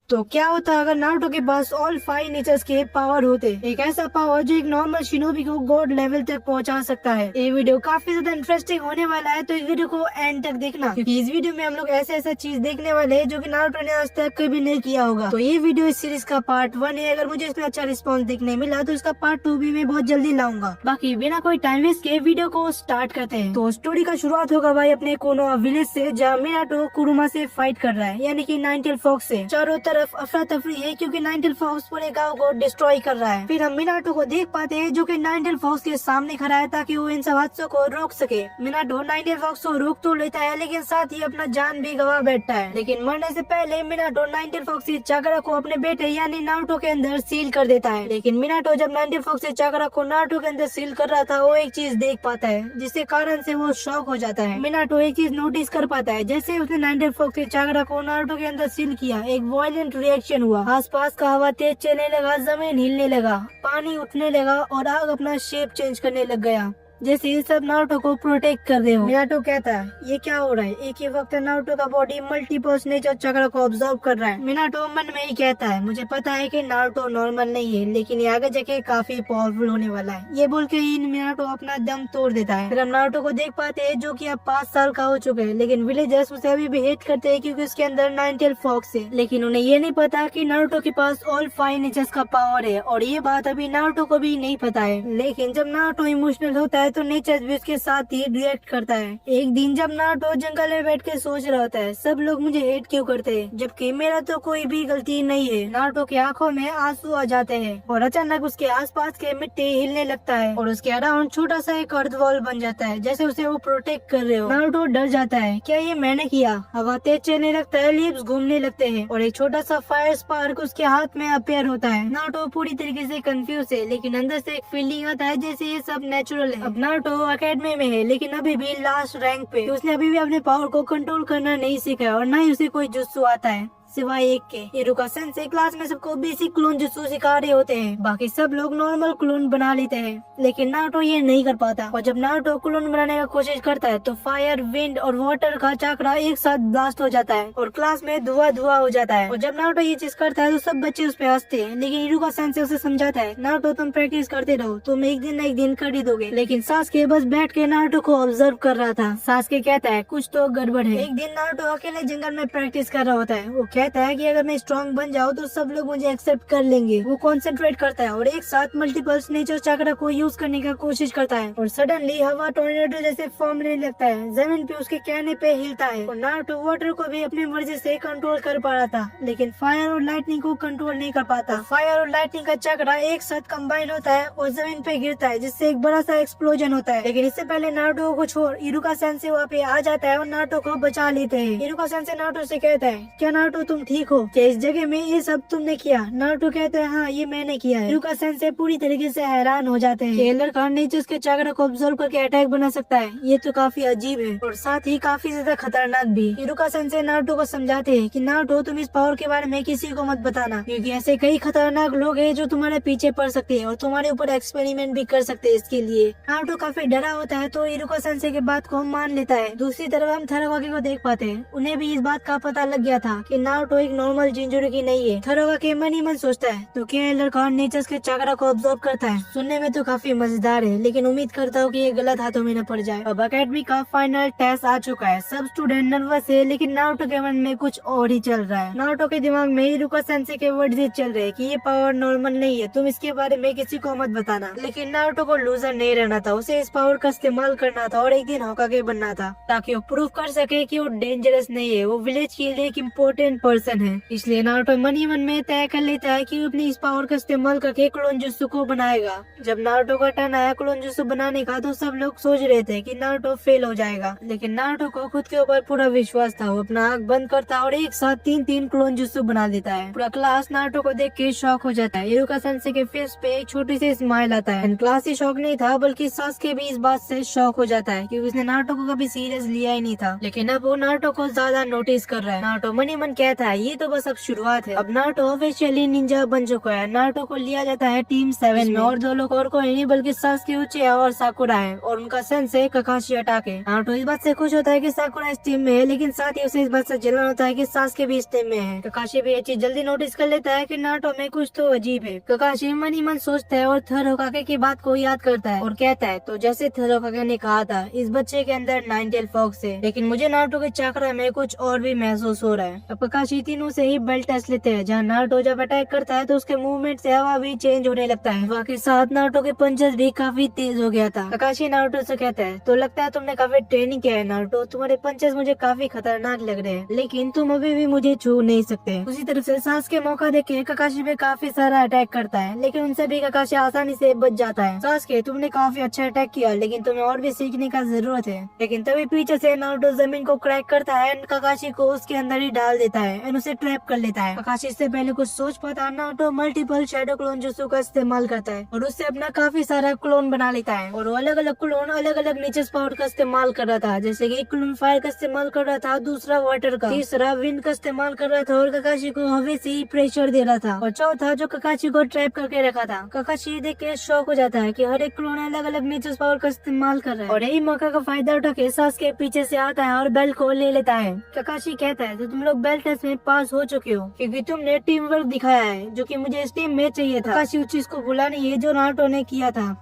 तो क्या होता अगर नारुतो के पास ऑल फाइव नेचर्स के पावर होते, एक ऐसा पावर जो एक नॉर्मल शिनोबी को गॉड लेवल तक पहुंचा सकता है। ये वीडियो काफी ज्यादा इंटरेस्टिंग होने वाला है, तो इस वीडियो को एंड तक देखना, क्योंकि इस वीडियो में हम लोग ऐसा ऐसा चीज देखने वाले हैं जो कि नारुतो ने आज तक कभी नहीं किया होगा। तो ये वीडियो इस सीरीज का पार्ट 1 है। अगर मुझे इसमें अच्छा रिस्पॉन्स देखने मिला तो इसका पार्ट 2 भी मैं बहुत जल्दी लाऊंगा। बाकी बिना कोई टाइम वेस्ट के वीडियो को स्टार्ट करते हैं। तो स्टोरी का शुरुआत होगा भाई अपने कोनोहा विलेज से, जहाँ मिनाटो कुरुमा से फाइट कर रहा है, यानी कि नाइन टेल फॉक्स से। चारों तरफ अफरा तफरी है क्योंकि नाइन टेल फॉक्स पूरे गांव को डिस्ट्रॉय कर रहा है। फिर हम मिनाटो को देख पाते हैं जो कि नाइन टेल फॉक्स के सामने खड़ा है ताकि वो इन सब हादसों को रोक सके। मिनाटो नाइन टेल फॉक्स को रोक तो लेता है, लेकिन साथ ही अपना जान भी गवा बैठता है। लेकिन मरने से पहले मिनाटो नाइन टेल फॉक्स की चाकरा को अपने बेटे यानी नारुतो के अंदर सील कर देता है। लेकिन मिनाटो जब नाइन टेल फॉक्स की चाकरा को नारुतो के अंदर सील कर रहा था, वो एक चीज देख पाता है जिसके कारण से वो शॉक हो जाता है। मिनाटो एक चीज नोटिस कर पाता है, जैसे उसने नाइन टेल फॉक्स की चाकरा को नारुतो के अंदर सील किया, एक वायलेंट रिएक्शन हुआ। आसपास का हवा तेज चलने लगा, जमीन हिलने लगा, पानी उठने लगा और आग अपना शेप चेंज करने लग गया, जैसे ये सब नारुतो को प्रोटेक्ट कर रहे हो। मिनाटो कहता है ये क्या हो रहा है। एक ही वक्त नारुतो का बॉडी मल्टीपल नेचर चक्र को ऑब्जर्व कर रहा है। मिनाटो मन में ही कहता है मुझे पता है कि नारुतो नॉर्मल नहीं है, लेकिन ये आगे जाके काफी पावरफुल होने वाला है। ये बोल के ही मिनाटो अपना दम तोड़ देता है। फिर हम नारुतो को देख पाते हैं जो कि अब 5 साल का हो चुका है, लेकिन विलेजर्स उसे अभी भी हेट करते हैं क्योंकि उसके अंदर नाइन टेल फॉक्स है। लेकिन उन्हें ये नहीं पता कि नारुतो के पास ऑल फाइव नेचर्स का पावर है, और ये बात अभी नारुतो को भी नहीं पता है। लेकिन जब नारुतो इमोशनल होता है तो नेचर भी उसके साथ ही रिएक्ट करता है। एक दिन जब नारुतो जंगल में बैठ के सोच रहा होता है सब लोग मुझे हेट क्यों करते हैं, जबकि मेरा तो कोई भी गलती नहीं है। नारुतो की आंखों में आंसू आ जाते हैं और अचानक उसके आसपास के मिट्टी हिलने लगता है और उसके अराउंड छोटा सा एक अर्थ वॉल बन जाता है, जैसे उसे वो प्रोटेक्ट कर रहे हो। नारुतो डर जाता है, क्या ये मैंने किया। हवा तेज चलने लगता है, लीव्स घूमने लगते हैं और एक छोटा सा फायर स्पार्क उसके हाथ में अपेयर होता है। नारुतो पूरी तरीके से कंफ्यूज है, लेकिन अंदर से एक फीलिंग आता है जैसे ये सब नेचुरल है। अब नारुतो अकेडमी में है, लेकिन अभी भी लास्ट रैंक पे, उसने अभी भी अपने पावर को कंट्रोल करना नहीं सीखा और न ही उसे कोई जुत्सु आता है सिवाय एक के। इरुका सेंसेई क्लास में सबको बेसिक क्लोन जुत्सु सिखा रहे होते हैं, बाकी सब लोग नॉर्मल क्लोन बना लेते हैं, लेकिन नारुतो ये नहीं कर पाता। और जब नारुतो क्लोन बनाने का कोशिश करता है तो फायर, विंड और वाटर का चक्रा एक साथ ब्लास्ट हो जाता है और क्लास में धुआं धुआं हो जाता है। और जब नारुतो ये चीज करता है तो सब बच्चे उस पर हंसते हैं, लेकिन इरुका सेंसेई उसे समझाता है नारुतो तुम प्रैक्टिस करते रहो, तुम एक दिन न एक दिन कर ही दोगे। लेकिन सासुके बस बैठ के नारुतो को ऑब्जर्व कर रहा था। सासुके कहता है कुछ तो गड़बड़ है। एक दिन नारुतो अकेले जंगल में प्रैक्टिस कर रहा होता है। वो कहता है कि अगर मैं स्ट्रॉन्ग बन जाऊँ तो सब लोग मुझे एक्सेप्ट कर लेंगे। वो कॉन्सेंट्रेट करता है और एक साथ मल्टीपल नेचर चक्र को यूज करने का कोशिश करता है और सडनली हवा टोर्नेडो जैसे फॉर्म लेने लगता है, जमीन पे उसके कहने पे हिलता है और नारुतो वाटर को भी अपनी मर्जी से कंट्रोल कर पा रहा था, लेकिन फायर और लाइटनिंग को कंट्रोल नहीं कर पाता। फायर और लाइटनिंग का चक्र एक साथ कंबाइन होता है और जमीन पे गिरता है, जिससे एक बड़ा सा एक्सप्लोजन होता है। लेकिन इससे पहले नारुतो को छोड़ इरुका सेंसेई वहाँ पे आ जाता है और नारुतो को बचा लेते हैं। इरुका सेंसेई नारुतो से कहता है क्या नारुतो तुम ठीक हो, क्या इस जगह में ये सब तुमने किया। नारुतो कहता है हाँ ये मैंने किया है। इरुका सेंसेई पूरी तरीके से हैरान हो जाते हैं कि लड़का नेचर के चक्र को ऑब्जर्व करके अटैक बना सकता है, ये तो काफी अजीब है और साथ ही काफी ज्यादा खतरनाक भी। इरुका सेंसेई नारुतो को समझाते हैं कि नारुतो तुम इस पावर के बारे में किसी को मत बताना, क्योंकि ऐसे कई खतरनाक लोग हैं जो तुम्हारे पीछे पड़ सकते हैं और तुम्हारे ऊपर एक्सपेरिमेंट भी कर सकते हैं इसके लिए। नारुतो काफी डरा होता है तो इरुका सेंसेई के बात को मान लेता है। दूसरी तरफ हम थारुकाके को देख पाते हैं, उन्हें भी इस बात का पता लग गया था कि नारुतो एक नॉर्मल जिंजुरी नहीं है। थारुकाके मन ही मन सोचता है तो क्या लड़का नेचर के चक्र को ऑब्जर्व करता है। सुनने में तो काफी मजेदार है, लेकिन उम्मीद करता हूँ कि ये गलत हाथों में न पड़ जाए। अब अकेडमी का फाइनल टेस्ट आ चुका है, सब स्टूडेंट नर्वस है, लेकिन नारुतो के मन में कुछ और ही चल रहा है। नारुतो के दिमाग में इरुका सेंसेई के वर्ड्स ही चल रहे हैं कि ये पावर नॉर्मल नहीं है, तुम इसके बारे में किसी को मत बताना। लेकिन नारुतो को लूजर नहीं रहना था, उसे इस पावर का इस्तेमाल करना था और एक दिन होकागे बनना था, ताकि वो प्रूव कर सके कि वो डेंजरस नहीं है, वो विलेज के लिए एक इम्पोर्टेंट पर्सन है। इसलिए नारुतो मन ही मन में तय कर लेता है कि वो अपनी इस पावर का इस्तेमाल करके क्लोन जुत्सु को बनाएगा। जब नारुतो का टर्न आया क्लोन जुत्सु बनाने का तो सब लोग सोच रहे थे कि नारुतो फेल हो जाएगा, लेकिन नारुतो को खुद के ऊपर पूरा विश्वास था। वो अपना आँख बंद करता और एक साथ 3-3 क्लोन जुत्सु बना देता है। पूरा क्लास नारुतो को देख के शॉक हो जाता है। इरुका सेंसेई के फेस पे एक छोटी सी स्माइल आता है। क्लास ही शॉक नहीं था, बल्कि सासुके भी इस बात से शॉक हो जाता है क्योंकि उसने नारुतो को कभी सीरियस लिया ही नहीं था। लेकिन अब वो नारुतो को ज्यादा नोटिस कर रहा है। नारुतो मन ही मन कहता कहता है ये तो बस अब शुरुआत है, अब नारुतो ऑफिशियली निंजा बन चुका है। नारुतो को लिया जाता है टीम 7 में और 2 लोग और कोई नहीं बल्कि सासुके उचिहा और साकुरा है और उनका सेंसे ककाशी अटाके। नारुतो इस बात से खुश होता है कि साकुरा इस टीम में है, लेकिन साथ ही उसे इस बात से जलन होता है कि सासुके भी इस टीम में है। ककाशी भी ये चीज जल्दी नोटिस कर लेता है कि नारुतो में कुछ तो अजीब है। ककाशी मन ही मन सोचता है और थर होकागे की बात को याद करता है और कहता है तो जैसे थर होकागे ने कहा था इस बच्चे के अंदर 9 टेल फॉक्स है, लेकिन मुझे नारुतो के चक्र में कुछ और भी महसूस हो रहा है। अब ककाशी तीनों से ही बेल्ट टेस्ट लेते हैं, जहाँ नारुतो जब अटैक करता है तो उसके मूवमेंट से हवा भी चेंज होने लगता है। वहाँ के साथ नारुतो के पंचेस भी काफी तेज हो गया था। ककाशी नारुतो से कहता है तो लगता है तुमने काफी ट्रेनिंग किया है नारुतो, तुम्हारे पंचेस मुझे काफी खतरनाक लग रहे हैं, लेकिन तुम अभी भी मुझे छू नहीं सकते। उसी तरफ से सासुके मौका देके ककाशी पे काफी सारा अटैक करता है, लेकिन उनसे भी ककाशी आसानी से बच जाता है। सासुके तुमने काफी अच्छा अटैक किया, लेकिन तुम्हें और भी सीखने का जरूरत है। लेकिन तभी पीछे से नारुतो जमीन को क्रैक करता है, ककाशी को उसके अंदर ही डाल देता है और उसे ट्रैप कर लेता है। ककाशी इससे पहले कुछ सोच पाता Naruto multiple shadow clone jutsu का इस्तेमाल करता है और उससे अपना काफी सारा क्लोन बना लेता है और वो अलग अलग क्लोन अलग अलग नेचर पावर का इस्तेमाल कर रहा था। जैसे कि एक क्लोन फायर का इस्तेमाल कर रहा था, दूसरा वाटर का, तीसरा विंड का इस्तेमाल कर रहा था और ककाशी को हवा से ही प्रेशर दे रहा था, और चौथा जो ककाशी को ट्रैप करके रखा था। ककाशी देख के शॉक हो जाता है कि हर एक क्लोन अलग अलग नेचर पावर का इस्तेमाल कर रहा है और यही मौका का फायदा उठा के सासुके पीछे से आता है और बेल्ट को ले लेता है। ककाशी कहता है तो तुम लोग बेल्ट टेस्ट में पास हो चुके हो क्योंकि तुमने टीम वर्क दिखाया है, जो कि मुझे इस टीम में चाहिए था। ककाशी उस चीज को भूला नहीं है जो नारुतो ने किया था।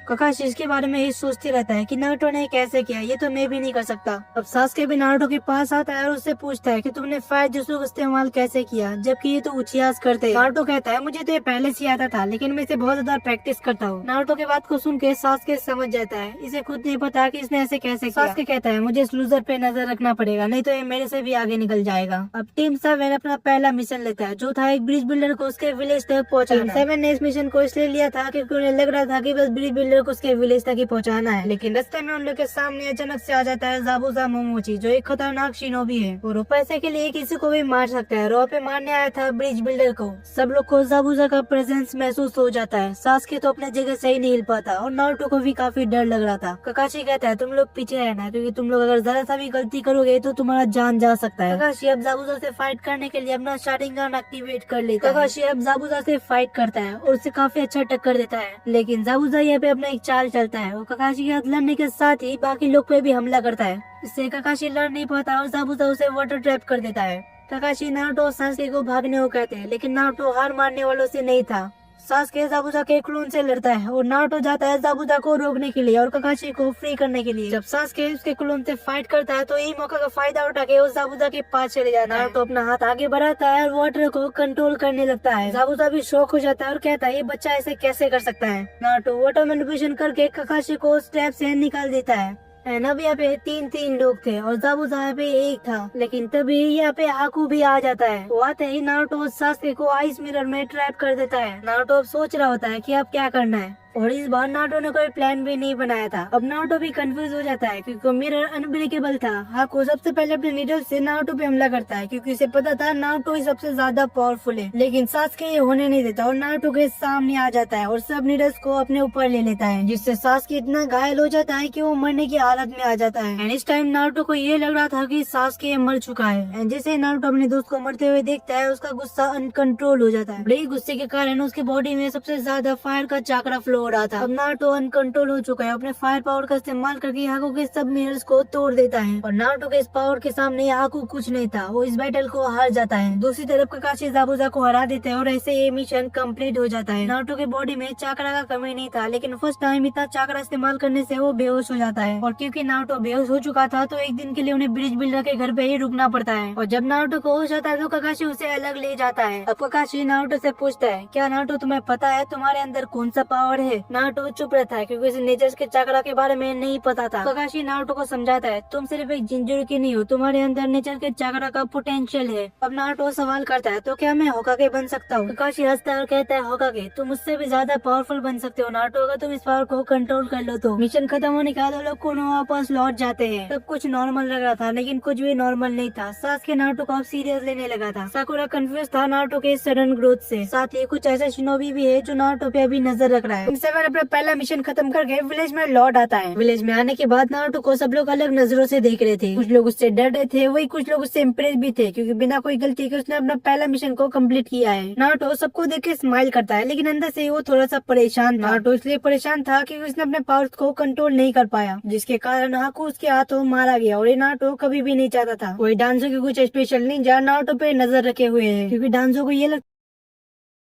ककाशी इसके बारे में ही सोचते रहता है कि नारुतो ने कैसे किया, ये तो मैं भी नहीं कर सकता। अब सासुके भी नारुतो के पास आता है और उससे पूछता है कि तुमने फायर जुत्सु का इस्तेमाल कैसे किया, जबकि ये तो उचिहास करते हैं। नारुतो कहता है मुझे तो ये पहले से आता था, लेकिन मैं इसे बहुत ज्यादा प्रैक्टिस करता हूँ। नारुतो की बात को सुन के सासुके समझ जाता है, इसे खुद नहीं पता कि इसने ऐसे कैसे किया। सासुके कहता है मुझे इस लूजर पे नजर रखना पड़ेगा, नहीं तो ये मेरे से भी आगे निकल जाएगा। अब टीम 7 अपना पहला मिशन लेता है, जो था एक ब्रिज बिल्डर को उसके विलेज तक पहुँचाना। टीम 7 ने इस मिशन को इसलिए लिया था क्योंकि उन्हें लग रहा था कि बस ब्रिज बिल्डर को उसके विलेज की पहुंचाना है, लेकिन रास्ते में उन लोग के सामने अचानक से आ जाता है ज़ाबुज़ा मोमोची, जो एक खतरनाक शिनोबी है और वो पैसे के लिए किसी को भी मार सकता है। रो पे मारने आया था ब्रिज बिल्डर को। सब लोग को ज़ाबुज़ा का प्रेजेंस महसूस हो जाता है। सासुके तो अपने जगह से ही नहीं हिल पाता और नारुतो को भी काफी डर लग रहा था। ककाशी कहता है तुम लोग पीछे रहना, क्योंकि तुम लोग अगर जरा सा भी गलती करोगे तो तुम्हारा जान जा सकता है। ककाशी अब ज़ाबुज़ा से फाइट करने के लिए अपना शारिंगन एक्टिवेट कर लेता है। ककाशी अब ज़ाबुज़ा से फाइट करता है और उसे काफी अच्छा टक्कर देता है, लेकिन ज़ाबुज़ा यहाँ पे अपना एक चाल चलता है। वो ककाशी के साथ लड़ने के साथ ही बाकी लोग पे भी हमला करता है। इससे ककाशी लड़ नहीं पाता और ज़ाबुज़ा उसे वाटर ट्रैप कर देता है। ककाशी नारुतो और सासुके को भागने को कहते हैं, लेकिन नारुतो हार मानने वालों से नहीं था। सासुके ज़ाबुज़ा के क्लोन से लड़ता है और नारुतो जाता है ज़ाबुज़ा को रोकने के लिए और ककाशी को फ्री करने के लिए। जब सासुके उसके क्लोन से फाइट करता है तो यही मौका का फायदा उठा के उस ज़ाबुज़ा के पास चले जाता है। नारुतो अपना हाथ आगे बढ़ाता है और वाटर को कंट्रोल करने लगता है। ज़ाबुज़ा भी शॉक हो जाता है और कहता है ये बच्चा ऐसे कैसे कर सकता है। नारुतो वाटर मैनिपुलेशन करके ककाशी को उस ट्रैप से निकाल देता है। अब यहाँ पे 3 लोग थे और ज़ाबुज़ा यहाँ पे एक था, लेकिन तभी यहाँ पे हाकू भी आ जाता है। वो आते ही नारुतो सासुके को आइस मिरर में ट्रैप कर देता है। नारुतो अब सोच रहा होता है कि अब क्या करना है, और इस बार नारुतो ने कोई प्लान भी नहीं बनाया था। अब नारुतो भी कंफ्यूज हो जाता है क्योंकि मिरर अनब्रेकेबल था। हाकू सबसे पहले अपने नीडल से नारुतो पे हमला करता है क्योंकि उसे पता था नारुतो ही सबसे ज्यादा पावरफुल है, लेकिन सासुके ये होने नहीं देता और नारुतो के सामने आ जाता है और सब नीडल्स को अपने ऊपर ले लेता है, जिससे सासुके इतना घायल हो जाता है कि वो मरने की हालत में आ जाता है। एंड इस टाइम नारुतो को ये लग रहा था कि सासुके मर चुका है। एंड जैसे नारुतो अपने दोस्त को मरते हुए देखता है उसका गुस्सा अनकंट्रोल हो जाता है। बड़े गुस्से के कारण उसके बॉडी में सबसे ज्यादा फायर का चाकरा फ्लो हो रहा था। अब नारुतो अनकंट्रोल हो चुका है, अपने फायर पावर का इस्तेमाल करके हाकू के सब मिरर्स को तोड़ देता है और नारुतो के इस पावर के सामने हाकू कुछ नहीं था, वो इस बैटल को हार जाता है। दूसरी तरफ ककाशी ज़ाबुज़ा को हरा देते हैं और ऐसे ये मिशन कंप्लीट हो जाता है। नारुतो के बॉडी में चाकरा का कमी नहीं था, लेकिन फर्स्ट टाइम इतना चाकरा इस्तेमाल करने से वो बेहोश हो जाता है और क्योंकि नारुतो बेहोश हो चुका था तो एक दिन के लिए उन्हें ब्रिज बिल्डर के घर पे ही रुकना पड़ता है। और जब नारुतो को होश आता है तो ककाशी उसे अलग ले जाता है। अब ककाशी नारुतो से पूछता है क्या नारुतो तुम्हें पता है तुम्हारे अंदर कौन सा पावर है। नारुतो चुप रहता है क्योंकि उसे नेचर के चाकरा के बारे में नहीं पता था। ककाशी नारुतो को समझाता है तुम सिर्फ एक जिंजुरुकी नहीं हो, तुम्हारे अंदर नेचर के चाकरा का पोटेंशियल है। अब नारुतो सवाल करता है तो क्या मैं होकागे बन सकता हूँ। ककाशी हंसता है और कहता है होकागे तुम उससे भी ज्यादा पावरफुल बन सकते हो नारुतो, अगर तुम इस पावर को कंट्रोल कर लो तो। मिशन खत्म होने के बाद लोग कोनोहा वापस लौट जाते हैं। सब कुछ नॉर्मल लग रहा था, लेकिन कुछ भी नॉर्मल नहीं था। सासुके नारुतो को अब सीरियस लेने लगा था। साकुरा कंफ्यूज था नारुतो के सडन ग्रोथ से। साथ ही कुछ ऐसे शिनोबी भी है जो नारुतो पे अभी नजर रख रहा है। 27 अपना पहला मिशन खत्म करके विलेज में लौट आता है। विलेज में आने के बाद नारुतो को सब लोग अलग नजरों से देख रहे थे। कुछ लोग उससे डर रहे थे, वही कुछ लोग उससे इम्प्रेस भी थे, क्योंकि बिना कोई गलती के उसने अपना पहला मिशन को कंप्लीट किया है। नारुतो सबको देख के स्माइल करता है, लेकिन अंदर से वो थोड़ा सा परेशान था। नारुतो इसलिए परेशान था क्योंकि उसने अपने पावर्स को कंट्रोल नहीं कर पाया, जिसके कारण हाकू उसके हाथों मारा गया, और ये नारुतो कभी भी नहीं चाहता था। कोई डांसो के कुछ स्पेशल निंजा नारुतो पे नजर रखे हुए है, क्योंकि डांसो को ये लगता